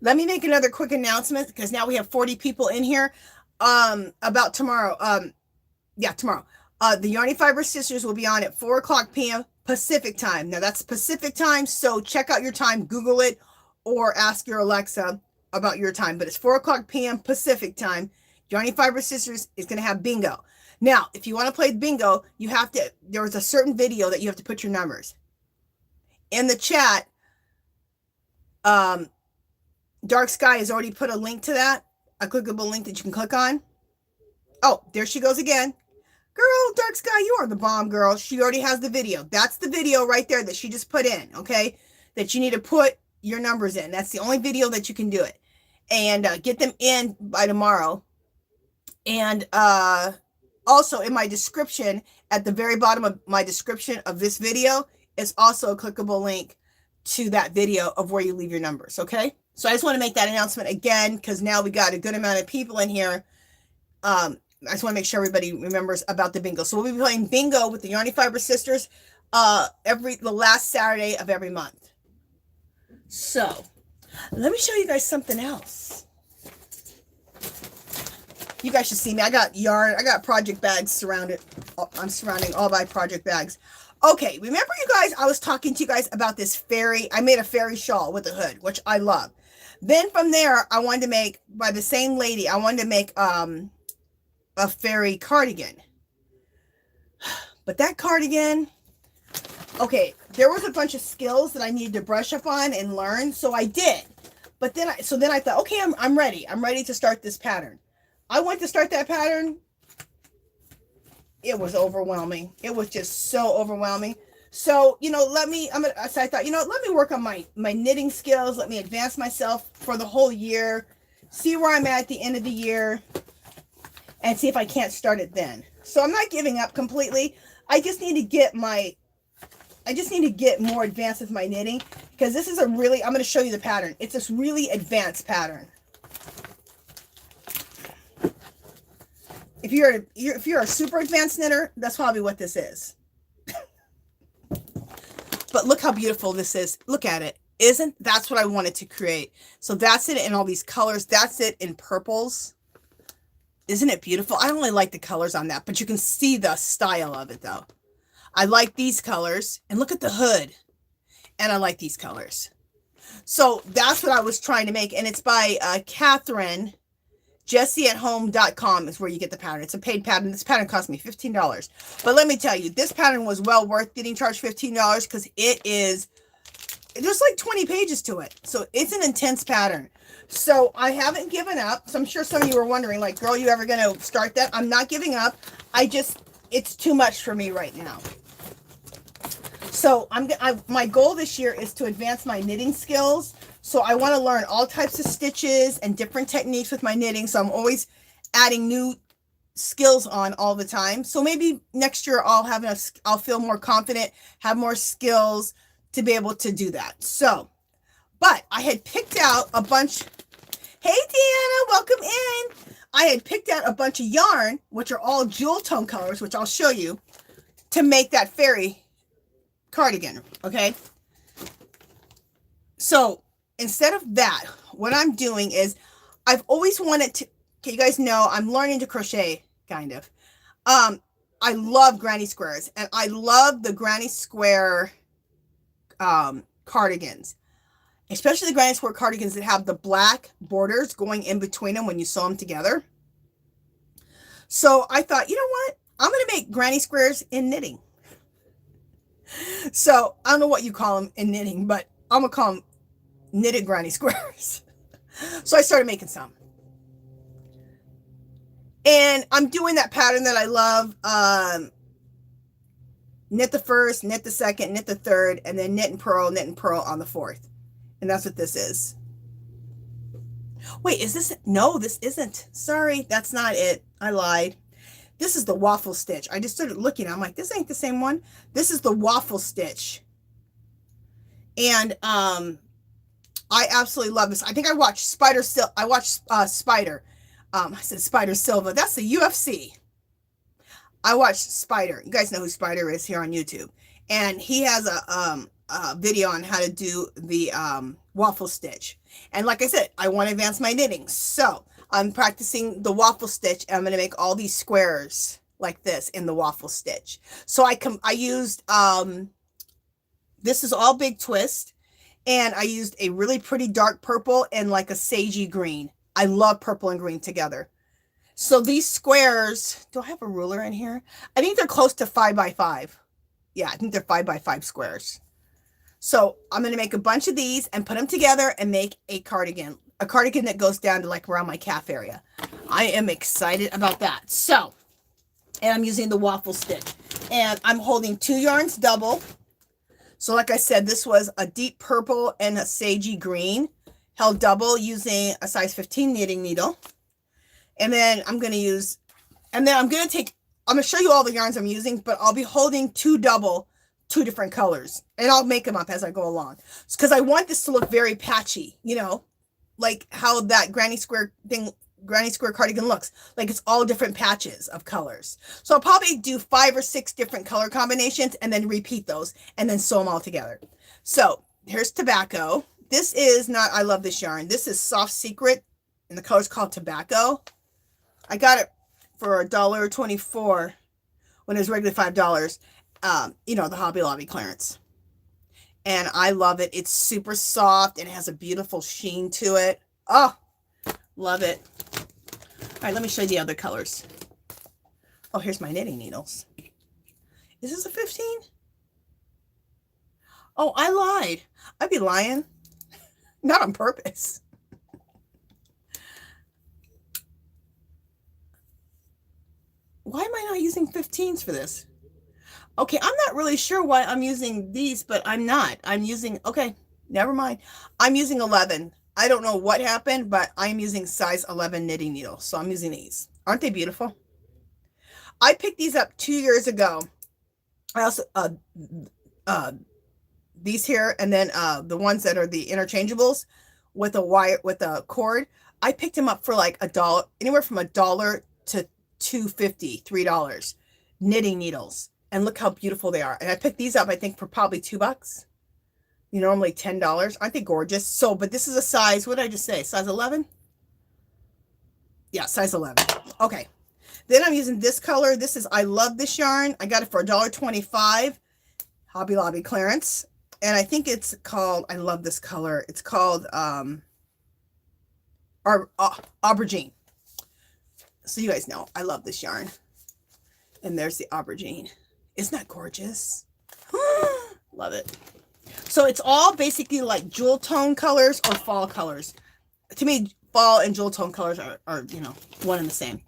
Let me make another quick announcement because now we have 40 people in here about tomorrow. Tomorrow. The Yarny Fiber Sisters will be on at 4:00 p.m. Pacific time. Now that's Pacific time, so check out your time, Google it, or ask your Alexa about your time, but it's 4:00 p.m. Pacific time. Yarny Fiber Sisters is going to have bingo. Now, if you want to play bingo, there was a certain video that you have to put your numbers. In the chat, Dark Sky has already put a link to that, a clickable link that you can click on. Oh, there she goes again. Girl, Dark Sky, you are the bomb, girl. She already has the video. That's the video right there that she just put in, okay? That you need to put your numbers in. That's the only video that you can do it. And get them in by tomorrow. And also in my description, at the very bottom of my description of this video, is also a clickable link to that video of where you leave your numbers, okay? So I just want to make that announcement again, because now we got a good amount of people in here. I just want to make sure everybody remembers about the bingo. So we'll be playing bingo with the Yarny Fiber Sisters the last Saturday of every month. So let me show you guys something else. You guys should see me. I got yarn. I got project bags surrounded. I'm surrounding all my project bags. Okay, remember you guys, I was talking to you guys about this fairy. I made a fairy shawl with a hood, which I love. Then from there, I wanted to make, by the same lady, I wanted to make a fairy cardigan. But that cardigan, okay, there was a bunch of skills that I needed to brush up on and learn, so I did. But then I thought, okay, I'm ready. I'm ready to start this pattern. I went to start that pattern. It was overwhelming. It was just so overwhelming. So, you know, so I thought, you know, let me work on my knitting skills. Let me advance myself for the whole year. See where I'm at the end of the year. And see if I can't start it then. So I'm not giving up completely. I just need to get more advanced with my knitting. Because this is I'm going to show you the pattern. It's this really advanced pattern. If you're a super advanced knitter, that's probably what this is. But look how beautiful this is. Look at it. That's what I wanted to create. So that's it in all these colors. That's it in purples. Isn't it beautiful? I don't really like the colors on that, but you can see the style of it though. I like these colors, and look at the hood. And I like these colors. So that's what I was trying to make. And it's by Catherine. JessieAtHome.com is where you get the pattern. It's a paid pattern. This pattern cost me $15. But let me tell you, this pattern was well worth getting charged $15 because there's like 20 pages to it. So it's an intense pattern. So I haven't given up. So I'm sure some of you were wondering, like, girl, you ever going to start that? I'm not giving up. It's too much for me right now. So my goal this year is to advance my knitting skills. So I want to learn all types of stitches and different techniques with my knitting. So I'm always adding new skills on all the time. So maybe next year I'll feel more confident, have more skills to be able to do that. So, but I had picked out a bunch. Hey, Deanna, welcome in. I had picked out a bunch of yarn, which are all jewel tone colors, which I'll show you, to make that fairy cardigan. Okay. So instead of that, what I'm doing is I've always wanted to, okay, you guys know I'm learning to crochet, kind of. I love granny squares, and I love the granny square cardigans, especially the granny square cardigans that have the black borders going in between them when you sew them together. So I thought, you know what? I'm going to make granny squares in knitting. So I don't know what you call them in knitting, but I'm going to call them knitted granny squares. So I started making some. And I'm doing that pattern that I love. Knit the first, knit the second, knit the third, and then knit and purl on the fourth. And that's what this is. Wait, is this? No, this isn't. Sorry, that's not it. I lied. This is the waffle stitch. I just started looking. I'm like, this ain't the same one. This is the waffle stitch. And I absolutely love this. I think I watched Spider. I said Spider Silva. That's the UFC. I watched Spider. You guys know who Spider is here on YouTube. And he has a video on how to do the waffle stitch. And like I said, I want to advance my knitting. So I'm practicing the waffle stitch. And I'm going to make all these squares like this in the waffle stitch. So I used, this is all big twist. And I used a really pretty dark purple and like a sagey green. I love purple and green together. So these squares, do I have a ruler in here? I think they're close to 5 by 5. Yeah, I think they're 5 by 5 squares. So I'm going to make a bunch of these and put them together and make a cardigan that goes down to like around my calf area. I am excited about that. So, and I'm using the waffle stitch, and I'm holding 2 yarns double. So like I said, this was a deep purple and a sagey green, held double using a size 15 knitting needle. And then I'm going to show you all the yarns I'm using, but I'll be holding 2 double, 2 different colors, and I'll make them up as I go along. Because I want this to look very patchy, you know, like how that granny square thing granny square cardigan looks. Like it's all different patches of colors. So I'll probably do 5 or 6 different color combinations and then repeat those and then sew them all together. So here's Tobacco. This is not, I love this yarn. This is Soft Secret and the color's called Tobacco. I got it for $1.24 when it was regularly $5. You know, the Hobby Lobby clearance. And I love it. It's super soft and it has a beautiful sheen to it. Oh, love it. All right, let me show you the other colors. Oh, here's my knitting needles. Is this a 15? Oh, I lied. I'd be lying. Not on purpose. Why am I not using 15s for this? Okay, I'm not really sure why I'm using these, but I'm not. I'm using, okay, never mind. I'm using 11. I don't know what happened, but I'm using size 11 knitting needles. So I'm using these. Aren't they beautiful? I picked these up 2 years ago. I also, these here, and then the ones that are the interchangeables with a wire, with a cord. I picked them up for like $1, anywhere from $1 to $2.50, $3 knitting needles. And look how beautiful they are. And I picked these up, I think, for probably $2. You know, normally $10. Aren't they gorgeous? So, but this is a size, what did I just say? Size 11? Yeah, size 11. Okay. Then I'm using this color. This is, I love this yarn. I got it for $1.25. Hobby Lobby clearance. And I think it's called, I love this color. It's called Aubergine. So you guys know, I love this yarn. And there's the Aubergine. Isn't that gorgeous? Love it. So it's all basically like jewel tone colors or fall colors. To me, fall and jewel tone colors are, you know, one and the same.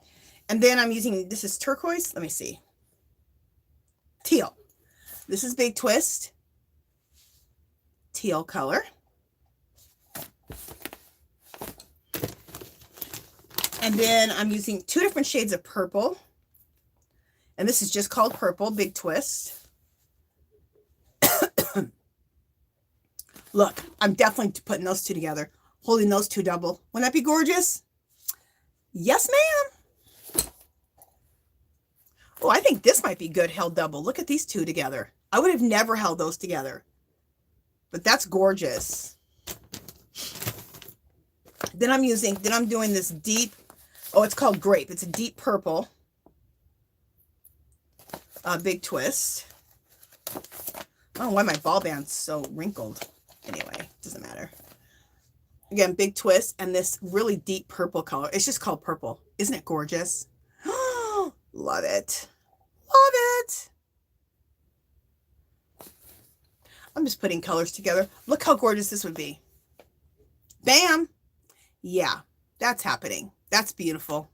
And then I'm using, this is turquoise. Let me see. Teal. This is Big Twist. Teal color. And then I'm using 2 different shades of purple. And this is just called Purple, Big Twist. Look, I'm definitely putting those 2 together. Holding those 2 double. Wouldn't that be gorgeous? Yes, ma'am. Oh, I think this might be good held double. Look at these 2 together. I would have never held those together. But that's gorgeous. Then I'm doing this deep, oh, it's called Grape. It's a deep purple. Big Twist. I don't know why my ball band's so wrinkled. Anyway, doesn't matter. Again, Big Twist and this really deep purple color. It's just called Purple. Isn't it gorgeous? Love it. Love it. I'm just putting colors together. Look how gorgeous this would be. Bam. Yeah, that's happening. That's beautiful.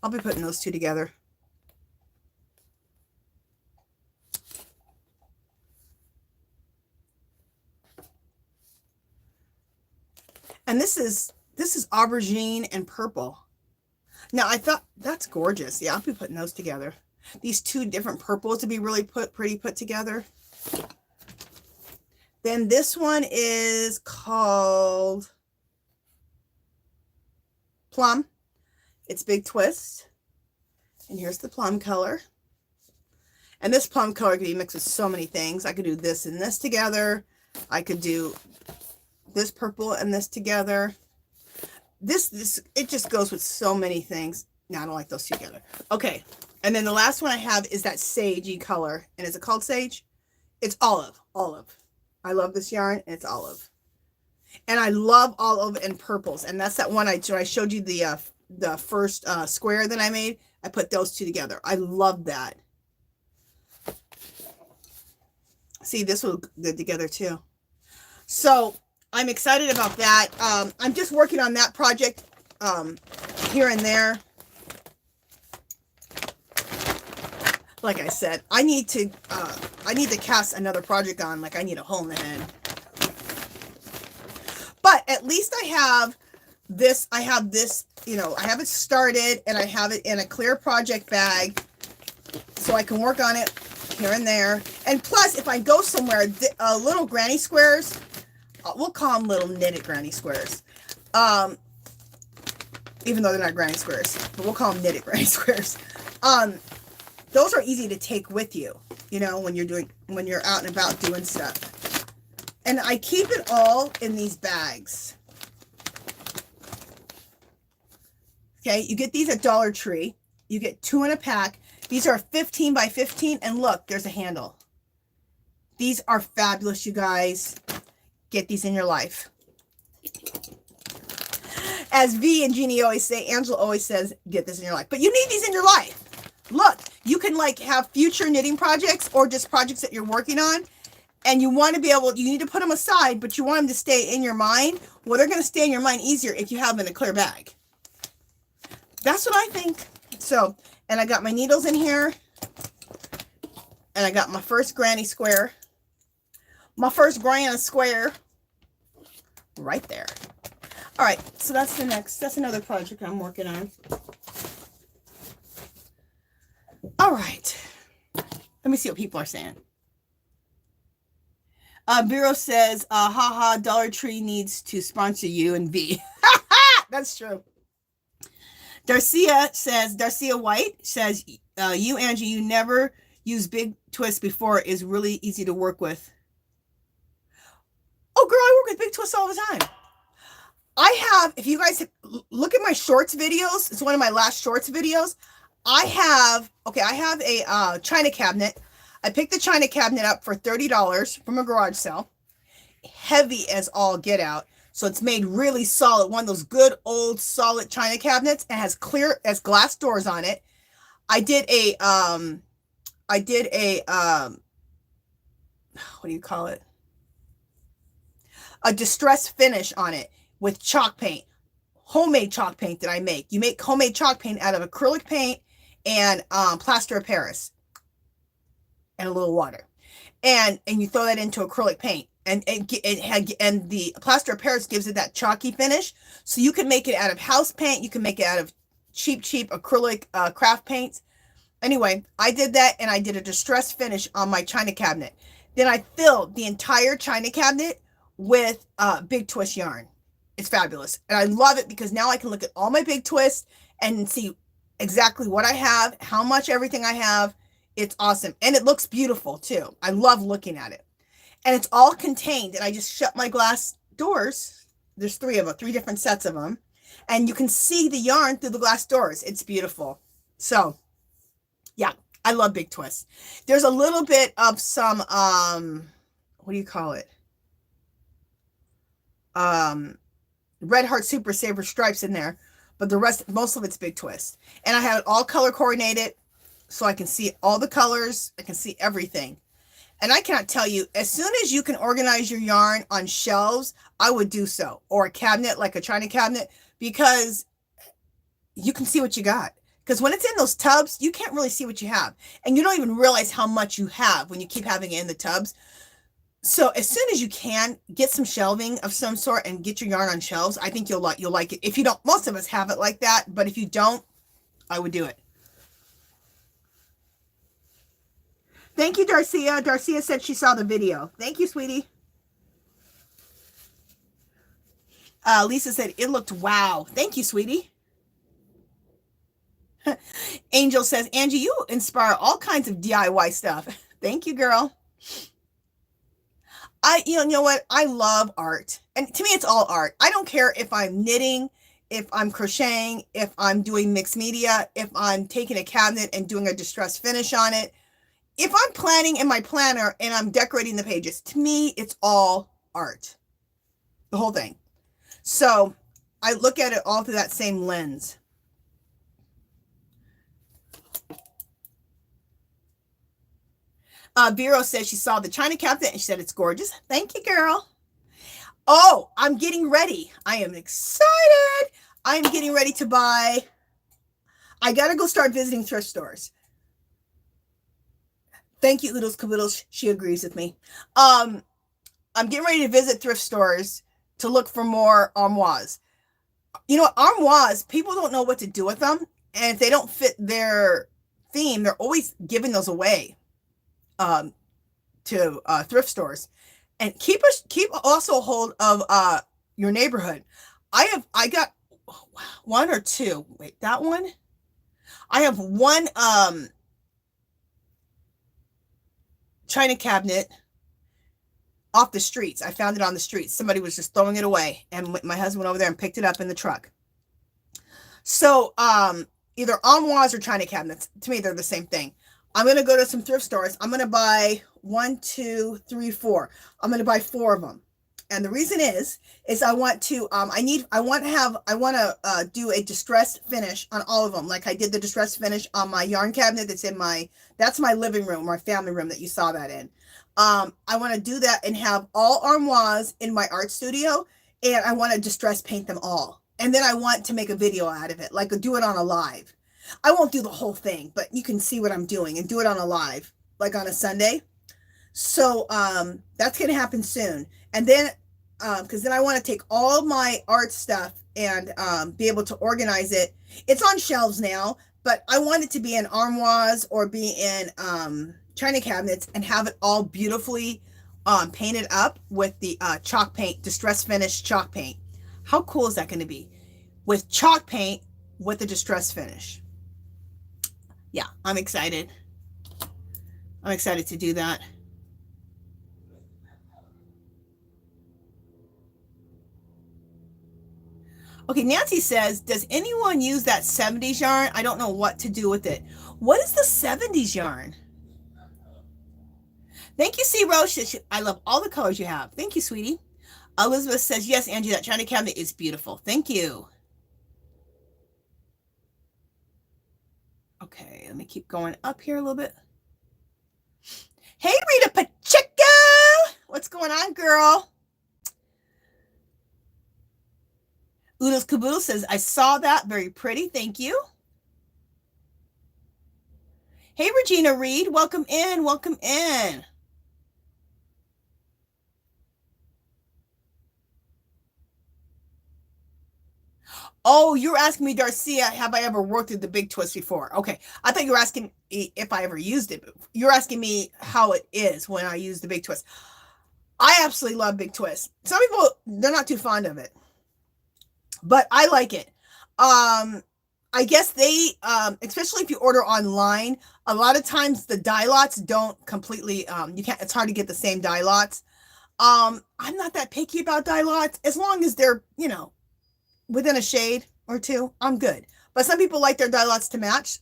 I'll be putting those 2 together. And this is aubergine and purple. Now I thought that's gorgeous. Yeah, I'll be putting those together. These 2 different purples to be really pretty put together. Then this one is called Plum. It's Big Twist. And here's the plum color. And this plum color could be mixed with so many things. I could do this and this together. I could do this purple and this together. This it just goes with so many things. No, I don't like those 2 together. Okay. And then the last one I have is that sagey color. And is it called sage? It's olive. Olive. I love this yarn, and it's olive. And I love olive and purples. And that's that one I showed you the first square that I made. I put those 2 together. I love that. See, this will go good together too. So I'm excited about that. I'm just working on that project here and there. Like I said, I need to cast another project on. Like I need a hole in the head. But at least I have this. I have this, you know, I have it started and I have it in a clear project bag, so I can work on it here and there. And plus, if I go somewhere, little granny squares, we'll call them little knitted granny squares. You even though they're not granny squares, but we'll call them knitted granny squares. Those are easy to take with you, you know, when you're out and about doing stuff. And I keep it all in these bags. Okay, you get these at Dollar Tree. You get 2 in a pack. These are 15 by 15, and look, there's a handle. These are fabulous, you guys. Get these in your life. As V and Jeannie always say, Angela always says, get this in your life. But you need these in your life. Look, you can like have future knitting projects or just projects that you're working on. And you want to be able, you need to put them aside, but you want them to stay in your mind. Well, they're going to stay in your mind easier if you have them in a clear bag. That's what I think. So, and I got my needles in here. And I got my first granny square. My first granny square. Right there. All right, so that's another project I'm working on. All right. Let me see what people are saying. Bureau says, haha, Dollar Tree needs to sponsor you and V. That's true. Darcia White says, you, Angie, you never used big twists before, is really easy to work with. Oh, girl, I work with big twists all the time. I have, if you guys look at my shorts videos, it's one of my last shorts videos. I have a china cabinet. I picked the china cabinet up for $30 from a garage sale. Heavy as all get out. So it's made really solid. One of those good old solid china cabinets, and has clear as glass doors on it. I did a what do you call it? A distress finish on it with chalk paint. Homemade chalk paint that I make. You make homemade chalk paint out of acrylic paint and plaster of Paris and a little water, and you throw that into acrylic paint, and the plaster of Paris gives it that chalky finish. So you can make it out of house paint, you can make it out of cheap acrylic craft paints. Anyway, I did that, and I did a distress finish on my china cabinet. Then I filled the entire china cabinet with big twist yarn. It's fabulous, and I love it because now I can look at all my big twists and see exactly what I have, how much everything I have. It's awesome, and it looks beautiful too. I love looking at it, and it's all contained. And I just shut my glass doors. There's 3 of them, 3 different sets of them, and you can see the yarn through the glass doors. It's beautiful. So, yeah, I love big twists. There's a little bit of some what do you call it? Red Heart Super Saver stripes in there, but the rest, most of it's big twist. And I have it all color coordinated so I can see all the colors. I can see everything. And I cannot tell you, as soon as you can organize your yarn on shelves, I would do so. Or a cabinet, like a china cabinet, because you can see what you got. Because when it's in those tubs, you can't really see what you have. And you don't even realize how much you have when you keep having it in the tubs. So as soon as you can, get some shelving of some sort and get your yarn on shelves. I think you'll like it. If you don't, most of us have it like that, but if you don't, I would do it. Thank you, Darcia. Darcia said she saw the video. Thank you, sweetie. Lisa said it looked wow. Thank you, sweetie. Angel says, Angie, you inspire all kinds of DIY stuff. Thank you, girl. You know what? I love art. And to me, it's all art. I don't care if I'm knitting, if I'm crocheting, if I'm doing mixed media, if I'm taking a cabinet and doing a distress finish on it. If I'm planning in my planner and I'm decorating the pages, to me, it's all art. The whole thing. So I look at it all through that same lens. Vero says she saw the china cabinet and she said it's gorgeous. Thank you, girl. Oh, I'm getting ready. I am excited. I'm getting ready to buy. I got to go start visiting thrift stores. Thank you, Oodles Caboodles. She agrees with me. I'm getting ready to visit thrift stores to look for more armoires. You know, armoires, people don't know what to do with them. And if they don't fit their theme, they're always giving those away. To thrift stores, and keep also hold of your neighborhood. I got one or two. Wait, that one? I have one china cabinet off the streets. I found it on the streets. Somebody was just throwing it away, and my husband went over there and picked it up in the truck. So either armoires or china cabinets. To me, they're the same thing. I'm going to go to some thrift stores. I'm going to buy 1, 2, 3, 4. I'm going to buy 4 of them. And the reason is I want to, I want to do a distressed finish on all of them. Like I did the distressed finish on my yarn cabinet that's my living room, my family room that you saw that in. I want to do that and have all armoires in my art studio, and I want to distress paint them all. And then I want to make a video out of it, like do it on a live. I won't do the whole thing, but you can see what I'm doing and do it on a live, like on a Sunday. So that's going to happen soon. And then, because then I want to take all my art stuff and be able to organize it. It's on shelves now, but I want it to be in armoires or be in china cabinets and have it all beautifully painted up with the chalk paint, distress finish chalk paint. How cool is that going to be? With chalk paint with the distress finish. Yeah, I'm excited. I'm excited to do that. Okay, Nancy says, does anyone use that 70s yarn? I don't know what to do with it. What is the 70s yarn? Thank you, C. Roche. I love all the colors you have. Thank you, sweetie. Elizabeth says, yes, Angie, that china cabinet is beautiful. Thank you. Okay, let me keep going up here a little bit. Hey, Rita Pacheco. What's going on, girl? Oodles Caboodle says, I saw that. Very pretty. Thank you. Hey, Regina Reed. Welcome in. Welcome in. Oh, you're asking me, Darcia, have I ever worked with the big twist before? Okay. I thought you were asking if I ever used it. You're asking me how it is when I use the big twist. I absolutely love big twist. Some people, they're not too fond of it, but I like it. I guess they, especially if you order online, a lot of times the dye lots don't completely, it's hard to get the same dye lots. I'm not that picky about dye lots as long as they're, within a shade or two, I'm good. But some people like their dye lots to match,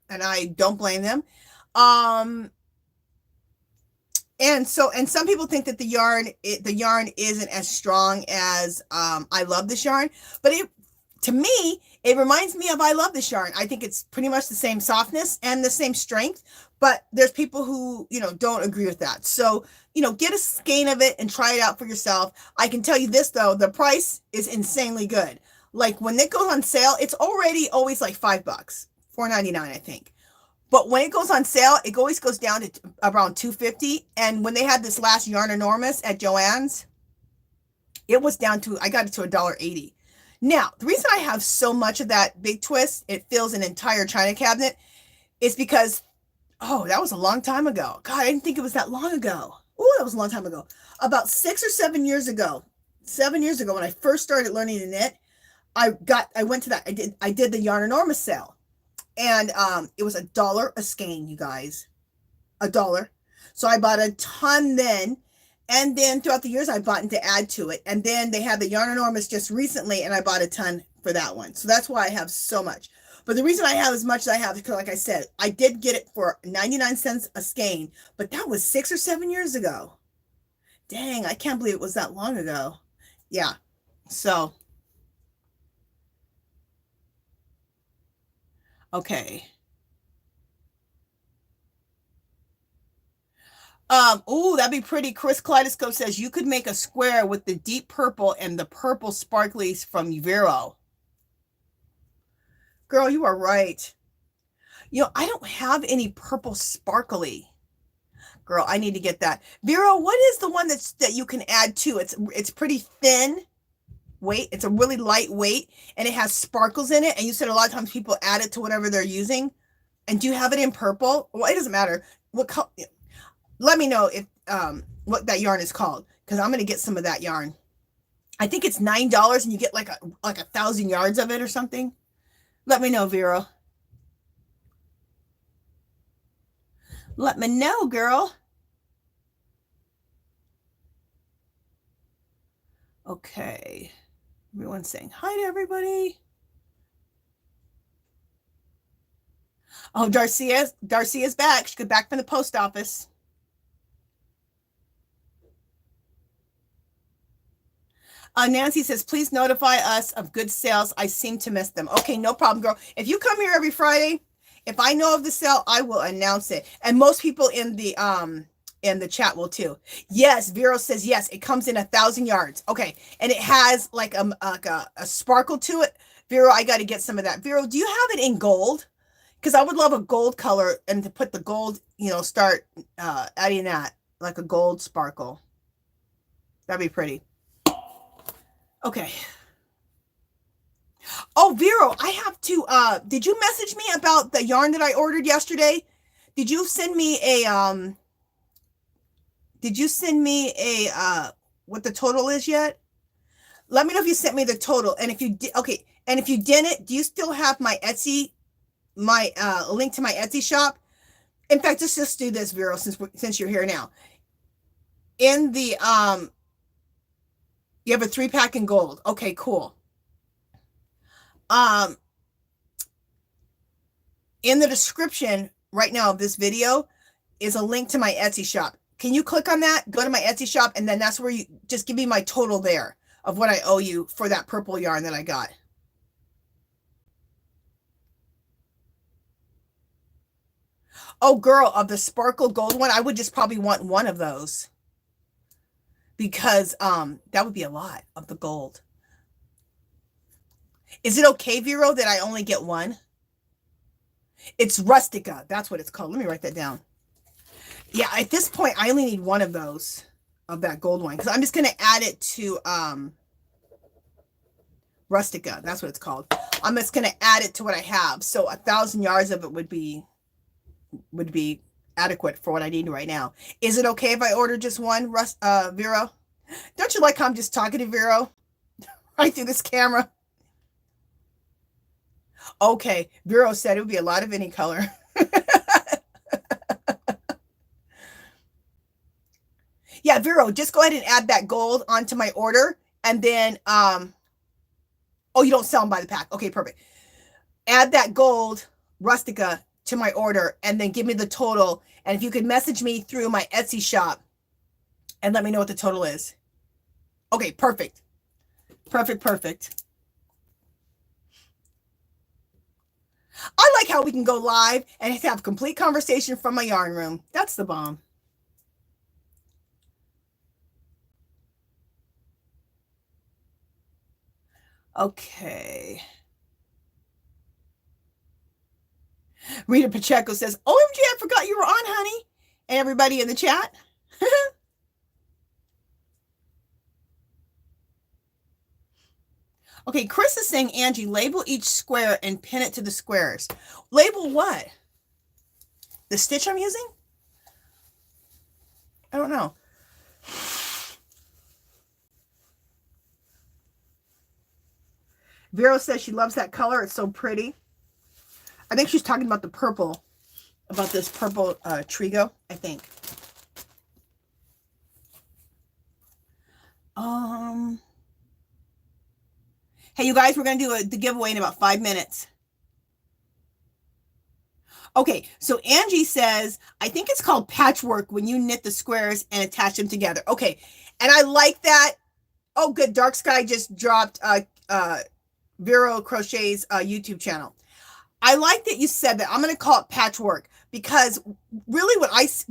and I don't blame them. And some people think that the yarn isn't as strong as I love this yarn, but to me, it reminds me of I love this yarn. I think it's pretty much the same softness and the same strength, but there's people who, don't agree with that. So, get a skein of it and try it out for yourself. I can tell you this though, the price is insanely good. Like when it goes on sale, it's already always like $5, $4.99, I think. But when it goes on sale, it always goes down to around $2.50. And when they had this last Yarn Enormous at Joann's, it was down to, I got it to $1.80. Now, the reason I have so much of that big twist, it fills an entire china cabinet, is because, oh, that was a long time ago. God, I didn't think it was that long ago. Oh, that was a long time ago. About 6 or 7 years ago, 7 years ago, when I first started learning to knit, I went to that. I did the Yarn Enormous sale. And it was $1 a skein, you guys. $1. So I bought a ton then. And then throughout the years, I bought to add to it. And then they had the Yarn Enormous just recently, and I bought a ton for that one. So that's why I have so much. But the reason I have as much as I have is because, like I said, I did get it for 99 cents a skein. But that was 6 or 7 years ago. Dang, I can't believe it was that long ago. Yeah. So. Okay. Oh, that'd be pretty. Chris Kaleidoscope says you could make a square with the deep purple and the purple sparklies from Vero. Girl, you are right. I don't have any purple sparkly. Girl, I need to get that. Vero, what is the one that you can add to? It's pretty thin weight. It's a really light weight, and it has sparkles in it. And you said a lot of times people add it to whatever they're using. And do you have it in purple? Well, it doesn't matter. What color? Let me know if what that yarn is called, because I'm going to get some of that yarn. I think it's $9 and you get like a 1,000 yards of it or something. Let me know, Vero. Let me know, girl. Okay. Everyone's saying hi to everybody. Oh, Darcy is back. She got back from the post office. Nancy says, please notify us of good sales. I seem to miss them. Okay, no problem, girl. If you come here every Friday, if I know of the sale, I will announce it. And most people in the chat will too. Yes, Vero says yes. It comes in 1,000 yards. Okay, and it has like a sparkle to it. Vero, I got to get some of that. Vero, do you have it in gold? Because I would love a gold color, and to put the gold, start adding that like a gold sparkle. That'd be pretty. Okay. Oh, Vero, I have to, did you message me about the yarn that I ordered yesterday? Did you send me what the total is yet? Let me know if you sent me the total. And if you did, okay. And if you didn't, do you still have my Etsy, link to my Etsy shop? In fact, let's just do this, Vero, since you're here now. In the, you have a 3-pack in gold. Okay, cool. In the description right now of this video is a link to my Etsy shop. Can you click on that? Go to my Etsy shop, and then that's where you just give me my total there of what I owe you for that purple yarn that I got. Oh, girl, of the sparkle gold one, I would just probably want one of those. Because that would be a lot of the gold. Is it okay, Vero, that I only get one? It's Rustica. That's what it's called. Let me write that down. Yeah, at this point, I only need one of those, of that gold one, because I'm just going to add it to Rustica. That's what it's called. I'm just going to add it to what I have. So 1,000 yards of it would be adequate for what I need right now. Is it okay if I order just one, Vero? Don't you like how I'm just talking to Vero right through this camera? Okay, Vero said it would be a lot of any color. Yeah, Vero, just go ahead and add that gold onto my order, and then oh, you don't sell them by the pack. Okay, perfect. Add that gold Rustica to my order, and then give me the total. And if you could message me through my Etsy shop and let me know what the total is. Okay, perfect. Perfect. I like how we can go live and have complete conversation from my yarn room. That's the bomb. Okay. Rita Pacheco says, OMG, I forgot you were on, honey. And everybody in the chat. Okay, Chris is saying, Angie, label each square and pin it to the squares. Label what? The stitch I'm using? I don't know. Vero says she loves that color. It's so pretty. I think she's talking about the purple, about this purple Trigo, I think. Hey, you guys, we're going to do the giveaway in about 5 minutes. Okay, so Angie says, I think it's called patchwork when you knit the squares and attach them together. Okay, and I like that. Oh, good. Dark Sky just dropped Vero Crochet's YouTube channel. I like that you said that. I'm going to call it patchwork, because really when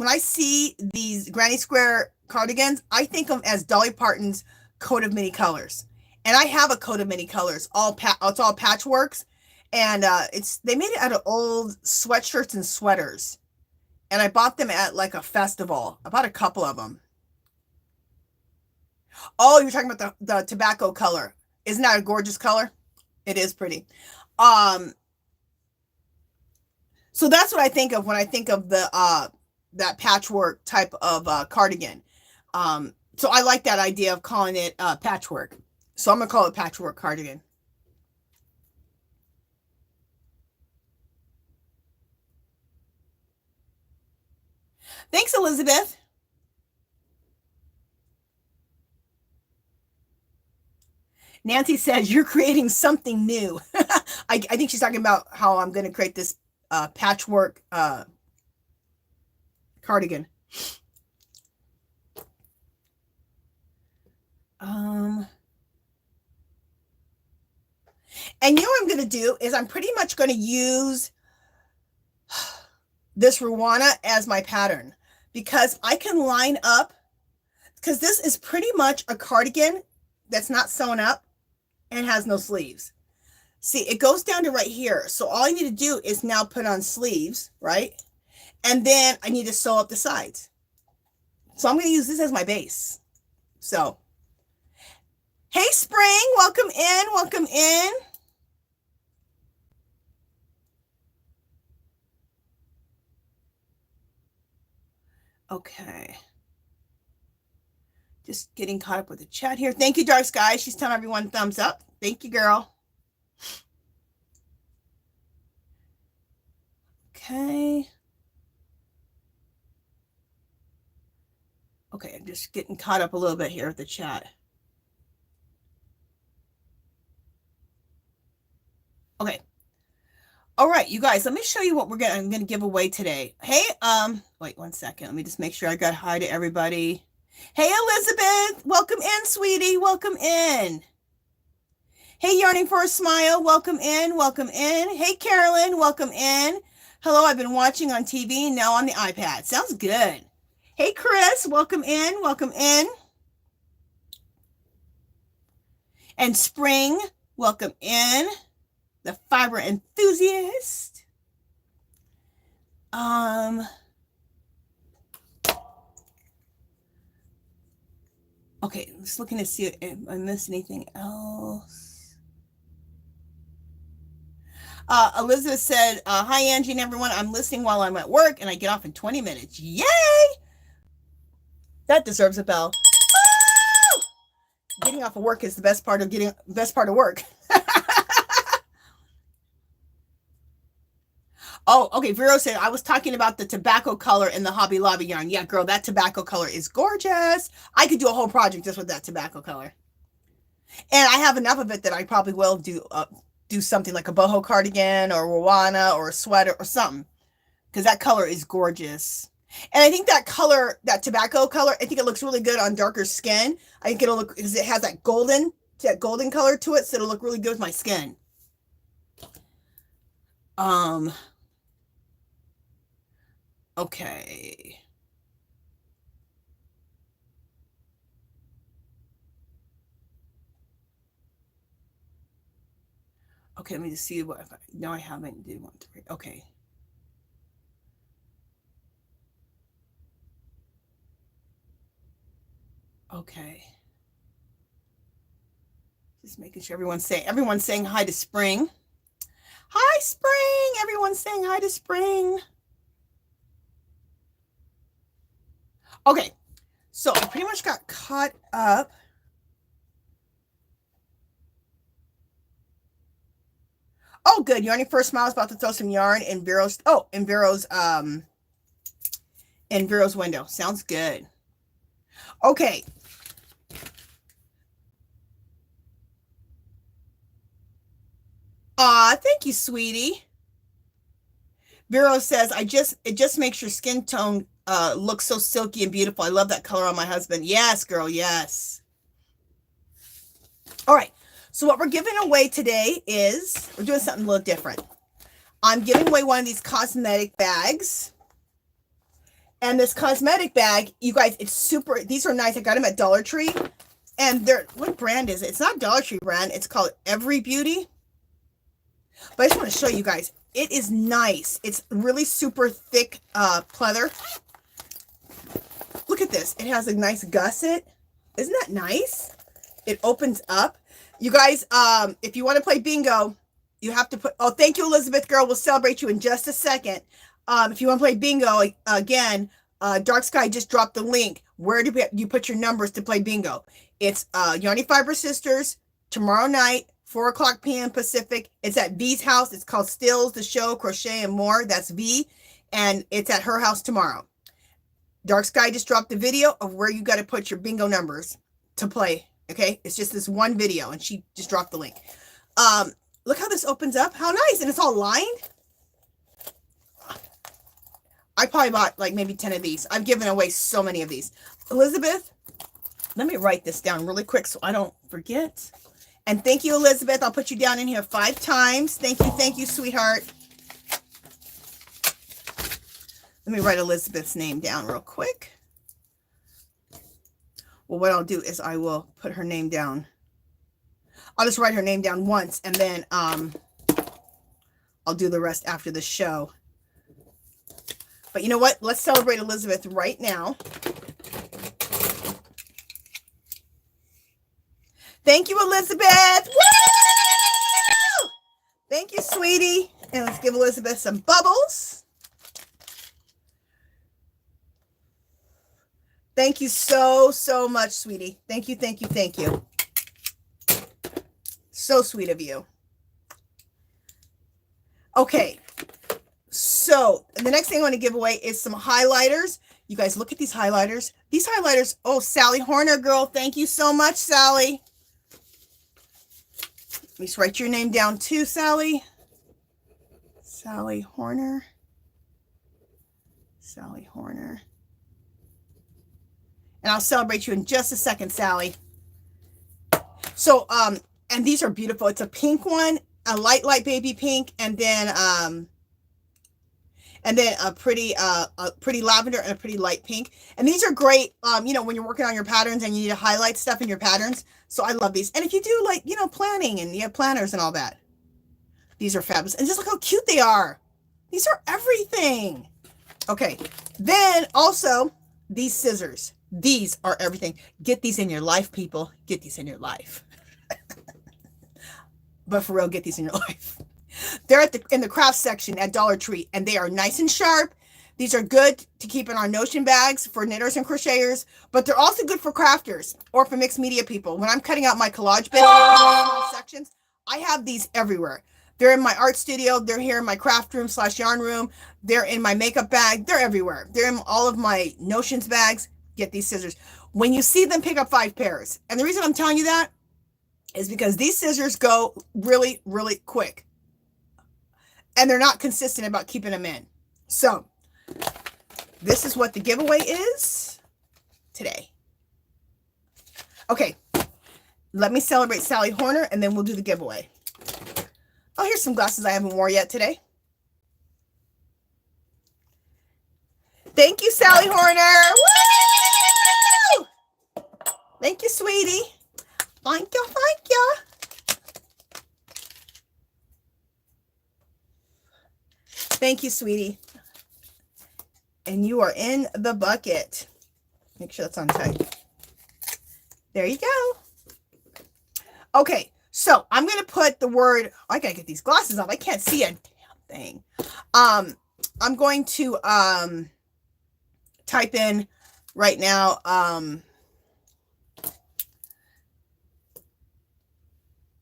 I see these granny square cardigans, I think of them as Dolly Parton's coat of many colors. And I have a coat of many colors. It's all patchworks, and they made it out of old sweatshirts and sweaters. And I bought them at like a festival. I bought a couple of them. Oh, you're talking about the tobacco color. Isn't that a gorgeous color? It is pretty. So that's what I think of when I think of the that patchwork type of cardigan. So I like that idea of calling it patchwork. So I'm going to call it Patchwork Cardigan. Thanks, Elizabeth. Nancy says, you're creating something new. I think she's talking about how I'm going to create this patchwork cardigan. And you know what I'm going to do is I'm pretty much going to use this ruana as my pattern, because I can line up, because this is pretty much a cardigan that's not sewn up and has no sleeves. See, it goes down to right here. So all I need to do is now put on sleeves, right? And then I need to sew up the sides. So I'm going to use this as my base. So, hey, Spring, welcome in, welcome in. Okay. Just getting caught up with the chat here. Thank you, Dark Sky. She's telling everyone thumbs up. Thank you, girl. Okay. Okay, I'm just getting caught up a little bit here with the chat. Okay. All right, you guys, let me show you what I'm gonna give away today. Hey, wait 1 second. Let me just make sure I got hi to everybody. Hey, Elizabeth, welcome in, sweetie. Welcome in. Hey, Yearning for a Smile, welcome in, welcome in. Hey, Carolyn, welcome in. Hello, I've been watching on TV, now on the iPad. Sounds good. Hey, Chris, welcome in, welcome in. And Spring, welcome in. The fiber enthusiast. Okay, just looking to see if I missed anything else. Elizabeth said, hi, Angie and everyone. I'm listening while I'm at work, and I get off in 20 minutes. Yay! That deserves a bell. Woo! Getting off of work is the best part of work. Oh, okay. Vero said, I was talking about the tobacco color in the Hobby Lobby yarn. Yeah, girl, that tobacco color is gorgeous. I could do a whole project just with that tobacco color. And I have enough of it that I probably will do something like a boho cardigan or ruana or a sweater or something, because that color is gorgeous. And I think that color, that tobacco color, I think it looks really good on darker skin. I think it'll look, because it has that golden color to it, so it'll look really good with my skin. Okay. Okay, let me just see what if no, I haven't did want to read. Okay. Okay. Just making sure everyone's saying hi to Spring. Hi, Spring. Everyone's saying hi to Spring. Okay, so I pretty much got caught up. Oh, good. Yarning First Smile is about to throw some yarn in Vero's window. Sounds good. Okay. Thank you, sweetie. Vero says, it just makes your skin tone look so silky and beautiful. I love that color on my husband. Yes, girl, yes. All right. So what we're giving away today is, we're doing something a little different. I'm giving away one of these cosmetic bags. And this cosmetic bag, you guys, it's super, these are nice. I got them at Dollar Tree. And they're, what brand is it? It's not Dollar Tree brand. It's called Every Beauty. But I just want to show you guys. It is nice. It's really super thick pleather. Look at this. It has a nice gusset. Isn't that nice? It opens up. You guys, if you want to play bingo, you have to put, oh, thank you, Elizabeth, girl. We'll celebrate you in just a second. If you want to play bingo, again, Dark Sky just dropped the link. Where do you put your numbers to play bingo? It's Yarny Fiber Sisters, tomorrow night, 4 o'clock p.m. Pacific. It's at V's house. It's called Stills, the Show, Crochet and More. That's V. And it's at her house tomorrow. Dark Sky just dropped the video of where you got to put your bingo numbers to play. Okay. It's just this one video and she just dropped the link. Look how this opens up. How nice. And it's all lined. I probably bought like maybe 10 of these. I've given away so many of these. Elizabeth, let me write this down really quick so I don't forget. And thank you, Elizabeth. I'll put you down in here 5 times. Thank you, sweetheart. Let me write Elizabeth's name down real quick. Well, what I'll do is I will put her name down. I'll just write her name down once and then I'll do the rest after the show. But you know what? Let's celebrate Elizabeth right now. Thank you, Elizabeth. Woo! Thank you, sweetie. And let's give Elizabeth some bubbles. Thank you so much, sweetie. Thank you. So sweet of you. Okay. So the next thing I want to give away is some highlighters. You guys look at these highlighters. These highlighters. Oh, Sally Horner, girl. Thank you so much, Sally. Let me just write your name down too, Sally. Sally Horner. Sally Horner. And I'll celebrate you in just a second, Sally. So, and these are beautiful. It's a pink one, a light baby pink, and then a pretty lavender and a pretty light pink. And these are great, you know, when you're working on your patterns and you need to highlight stuff in your patterns. So I love these. And if you do like, you know, planning and you have planners and all that, these are fabulous. And just look how cute they are. These are everything. Okay. Then also these scissors. These are everything. Get these in your life, people. Get these in your life. But for real, get these in your life. They're in the craft section at Dollar Tree, and they are nice and sharp. These are good to keep in our Notion bags for knitters and crocheters, but they're also good for crafters or for mixed media people. When I'm cutting out my collage bits sections, I have these everywhere. They're in my art studio. They're here in my craft room / yarn room. They're in my makeup bag. They're everywhere. They're in all of my Notions bags. Get these scissors. When you see them, pick up 5 pairs. And the reason I'm telling you that is because these scissors go really quick. And they're not consistent about keeping them in. So this is what the giveaway is today. Okay. Let me celebrate Sally Horner and then we'll do the giveaway. Oh, here's some glasses I haven't worn yet today. Thank you, Sally Horner. Woo! Thank you, sweetie. Thank you. Thank you, sweetie. And you are in the bucket. Make sure that's on tight. There you go. Okay, so I'm going to put the word, I got to get these glasses off. I can't see a damn thing. I'm going to type in right now,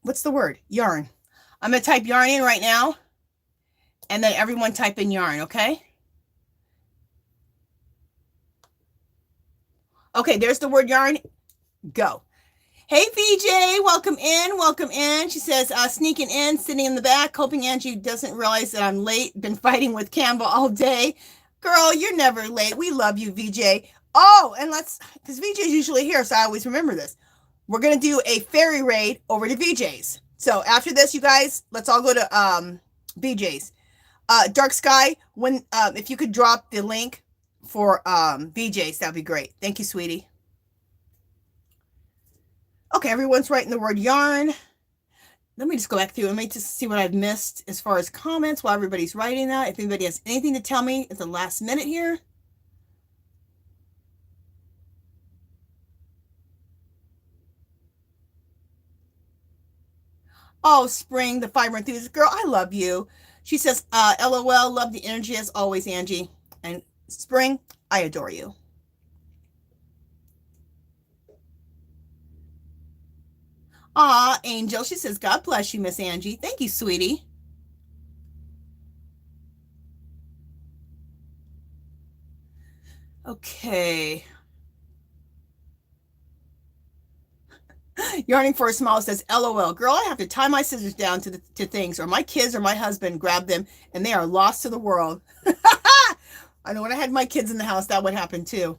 what's the word? Yarn. I'm going to type yarn in right now. And then everyone type in yarn, okay? Okay, there's the word yarn. Go. Hey, VJ, welcome in. She says, sneaking in, sitting in the back, hoping Angie doesn't realize that I'm late. Been fighting with CANVA all day. Girl, you're never late. We love you, VJ. Oh, and because VJ's usually here, so I always remember this. We're going to do a fairy raid over to VJ's. So after this, you guys, let's all go to VJ's. Dark Sky, when if you could drop the link for VJ's, that'd be great. Thank you, sweetie. Okay, everyone's writing the word yarn. Let me just go back through. Let me just see what I've missed as far as comments while everybody's writing that. If anybody has anything to tell me at the last minute here. Oh, Spring, the fiber enthusiast. Girl, I love you. She says, LOL, love the energy as always, Angie. And Spring, I adore you. Aw, Angel. She says, God bless you, Miss Angie. Thank you, sweetie. Okay. Yarning for a Smile says, LOL. Girl, I have to tie my scissors down to things, or my kids or my husband grab them, and they are lost to the world. I know when I had my kids in the house, that would happen too.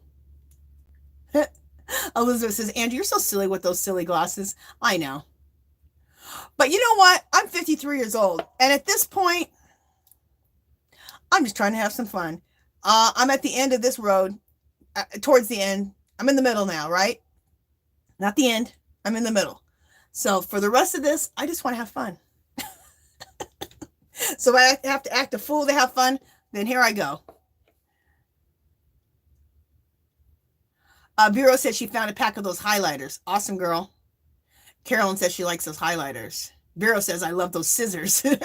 Elizabeth says, Andrew, you're so silly with those silly glasses. I know. But you know what? I'm 53 years old. And at this point, I'm just trying to have some fun. I'm at the end of this road, towards the end. I'm in the middle now, right? Not the end. I'm in the middle. So for the rest of this, I just want to have fun. So I have to act a fool to have fun. Then here I go. Vero said she found a pack of those highlighters. Awesome, girl. Carolyn says she likes those highlighters. Vero says, I love those scissors. That's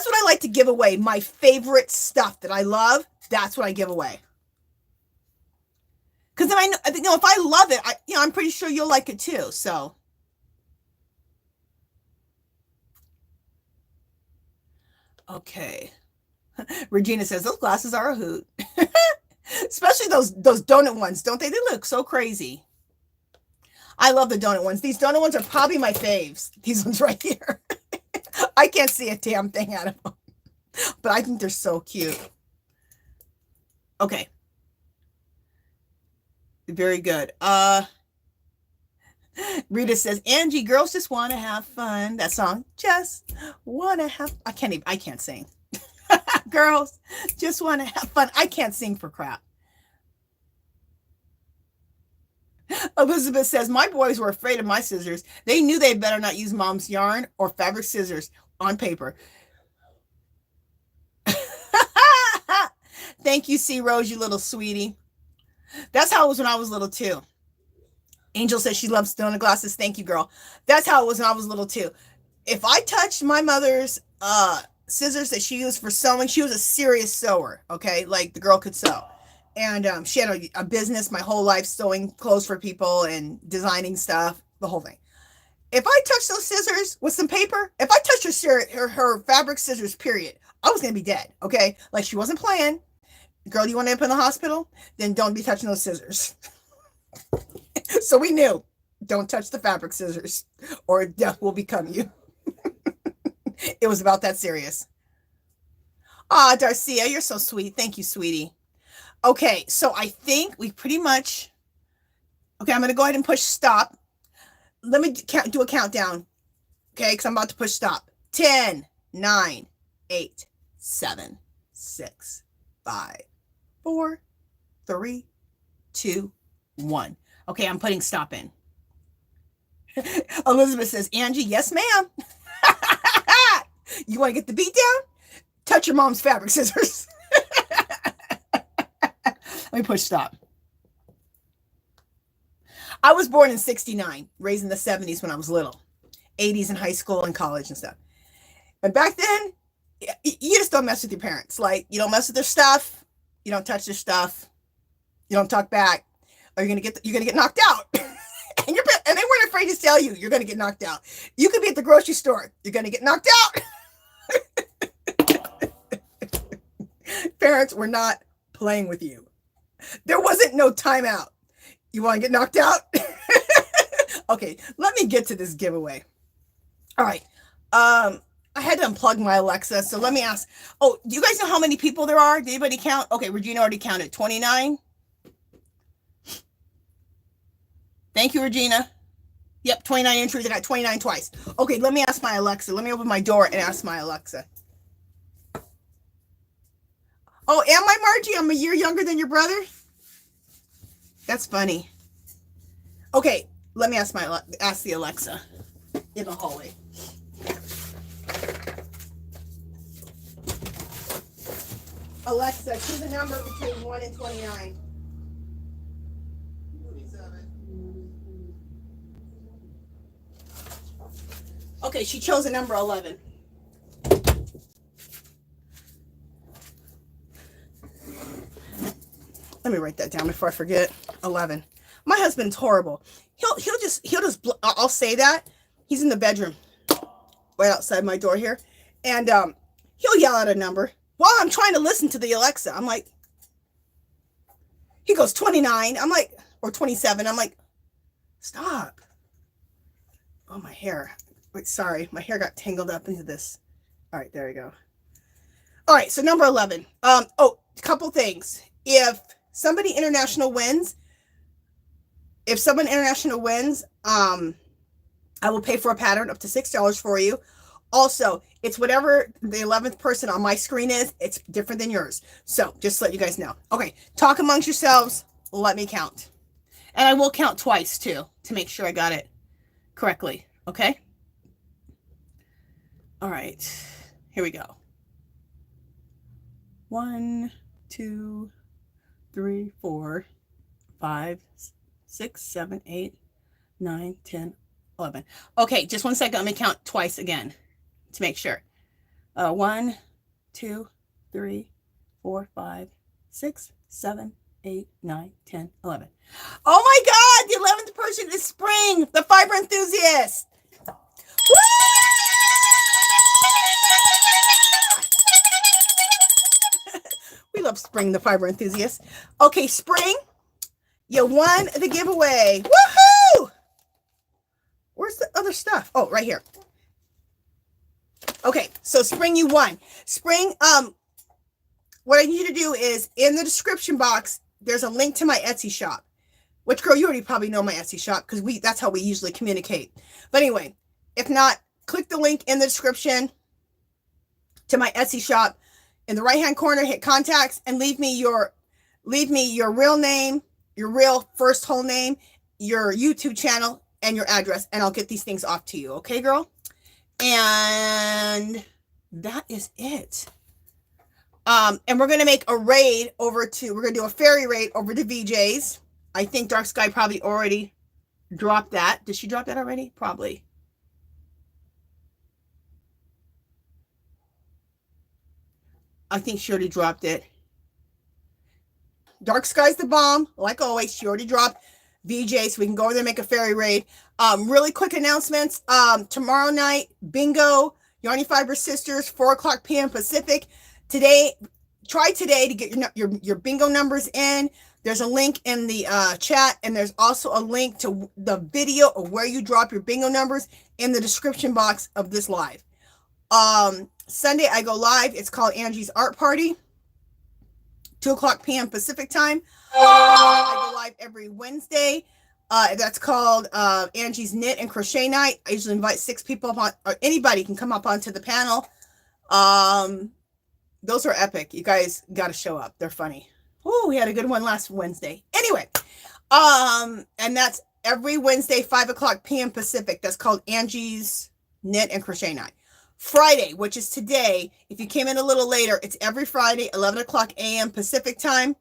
what I like to give away. My favorite stuff that I love, that's what I give away. Because then I know if I love it, I'm pretty sure you'll like it too. So, okay. Regina says those glasses are a hoot, especially those donut ones, don't they? They look so crazy. I love the donut ones. These donut ones are probably my faves. These ones right here. I can't see a damn thing out of them, but I think they're so cute. Okay. Very good. Rita says, Angie, girls just want to have fun. That song, just want to have, I can't sing. Girls just want to have fun. I can't sing for crap. Elizabeth says, my boys were afraid of my scissors. They knew they better not use mom's yarn or fabric scissors on paper. Thank you, C. Rose, you little sweetie. That's how it was when I was little too. Angel says she loves donut glasses. Thank you, girl. That's how it was when I was little too. If I touched my mother's scissors that she used for sewing, she was a serious sewer. Okay, like the girl could sew, and she had a business my whole life sewing clothes for people and designing stuff, the whole thing. If I touched those scissors with some paper, if I touched her fabric scissors, period, I was gonna be dead. Okay, like she wasn't playing. Girl, you want to end up in the hospital? Then don't be touching those scissors. So we knew, don't touch the fabric scissors or death will become you. It was about that serious. Ah, Darcia, you're so sweet. Thank you, sweetie. Okay, so I think we pretty much, okay, I'm going to go ahead and push stop. Let me do a countdown. Okay, because I'm about to push stop. 10, 9, 8, 7, 6, 5, 4, 3, 2, 1. Okay, I'm putting stop in. Elizabeth says, Angie, yes, ma'am. You want to get the beat down? Touch your mom's fabric scissors. Let me push stop. I was born in 69, raised in the 70s when I was little. 80s in high school and college and stuff. And back then, you just don't mess with your parents. Like, you don't mess with their stuff. You don't touch their stuff. You don't talk back. Or you're gonna get knocked out. And they weren't afraid to tell you you're gonna get knocked out. You could be at the grocery store. You're gonna get knocked out. Parents were not playing with you. There wasn't no timeout. You want to get knocked out? Okay, let me get to this giveaway. All right. I had to unplug my Alexa, so let me ask. Oh, do you guys know how many people there are? Did anybody count? Okay, Regina already counted. 29. Thank you, Regina. Yep, 29 entries. I got 29 twice. Okay, let me ask my Alexa. Let me open my door and ask my Alexa. Oh, am I, Margie? I'm a year younger than your brother? That's funny. Okay, let me ask the Alexa in the hallway. Alexa, choose a number between 1 and 29. 27. Okay, she chose a number 11. Let me write that down before I forget. 11. My husband's horrible. I'll say that. He's in the bedroom right outside my door here. And he'll yell out a number while I'm trying to listen to the Alexa. I'm like, he goes 29. I'm like, or 27. I'm like, stop. Oh, my hair. Wait, sorry. My hair got tangled up into this. All right, there we go. All right, so number 11. A couple things. If someone international wins, I will pay for a pattern up to $6 for you. Also, it's whatever the 11th person on my screen is, it's different than yours. So just to let you guys know. Okay, talk amongst yourselves. Let me count. And I will count twice too to make sure I got it correctly. Okay? All right, here we go. 1, 2, 3, 4, 5, 6, 7, 8, 9, 10, 11. Okay, just 1 second. Let me count twice again to make sure. 1, 2, 3, 4, 5, 6, 7, 8, 9, 10, 11. Oh my God, the 11th person is Spring, the fiber enthusiast. Woo! We love Spring, the fiber enthusiast. Okay, Spring, you won the giveaway. Woohoo! Where's the other stuff? Oh, right here. Okay, so Spring, you won. Spring, what I need you to do is in the description box, there's a link to my Etsy shop. Which, girl, you already probably know my Etsy shop because that's how we usually communicate. But anyway, if not, click the link in the description to my Etsy shop. In the right-hand corner, hit contacts and leave me your real name, your real first whole name, your YouTube channel, and your address, and I'll get these things off to you. Okay, girl? And that is it. And we're going to make a raid we're going to do a fairy raid over to VJ's. I think Dark Sky probably already dropped that. Did she drop that already? Probably. I think she already dropped it. Dark Sky's the bomb. Like always, she already dropped VJ, so we can go over there and make a fairy raid. Really quick announcements. Tomorrow night, bingo, Yarny Fiber Sisters, 4:00 p.m. Pacific. Try today to get your bingo numbers in. There's a link in the chat, and there's also a link to the video of where you drop your bingo numbers in the description box of this live. Sunday, I go live. It's called Angie's Art Party. 2:00 p.m. Pacific time. I go live every Wednesday. That's called Angie's Knit and Crochet Night. I usually invite 6 people up on, or anybody can come up onto the panel. Those are epic. You guys got to show up. They're funny. Oh, we had a good one last Wednesday. Anyway, and that's every Wednesday, 5:00 p.m. Pacific. That's called Angie's Knit and Crochet Night. Friday, which is today, if you came in a little later, it's every Friday, 11:00 a.m. Pacific time.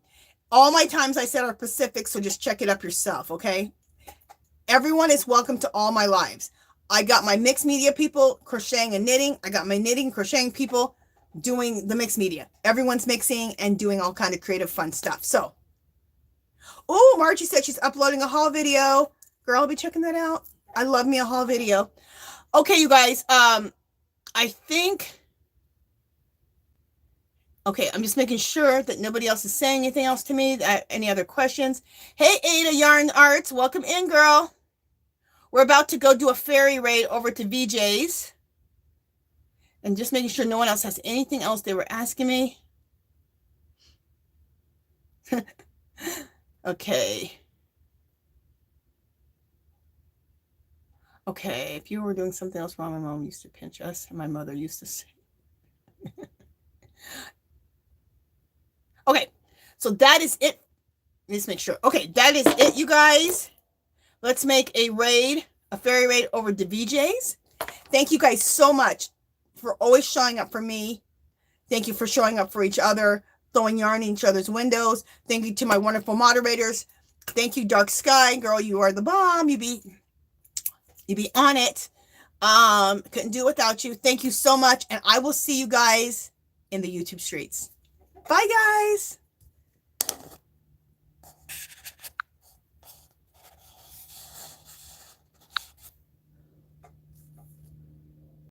All my times I said are Pacific, so just check it up yourself, okay? Everyone is welcome to all my lives. I got my mixed media people crocheting and knitting. I got my knitting, crocheting people doing the mixed media. Everyone's mixing and doing all kind of creative, fun stuff. So, oh, Margie said she's uploading a haul video. Girl, I'll be checking that out. I love me a haul video. Okay, you guys, I think, okay, I'm just making sure that nobody else is saying anything else to me. Any other questions? Hey, Ada Yarn Arts, welcome in, girl. We're about to go do a fairy raid over to VJ's. And just making sure no one else has anything else they were asking me. Okay. Okay, if you were doing something else wrong, my mom used to pinch us, and my mother used to say. Okay, so that is it. Let's make sure. Okay, that is it, you guys. Let's make a raid, a fairy raid over to VJ's. Thank you guys so much for always showing up for me. Thank you for showing up for each other, throwing yarn in each other's windows. Thank you to my wonderful moderators. Thank you, Dark Sky. Girl, you are the bomb. You be on it. Couldn't do it without you. Thank you so much. And I will see you guys in the YouTube streets. Bye, guys.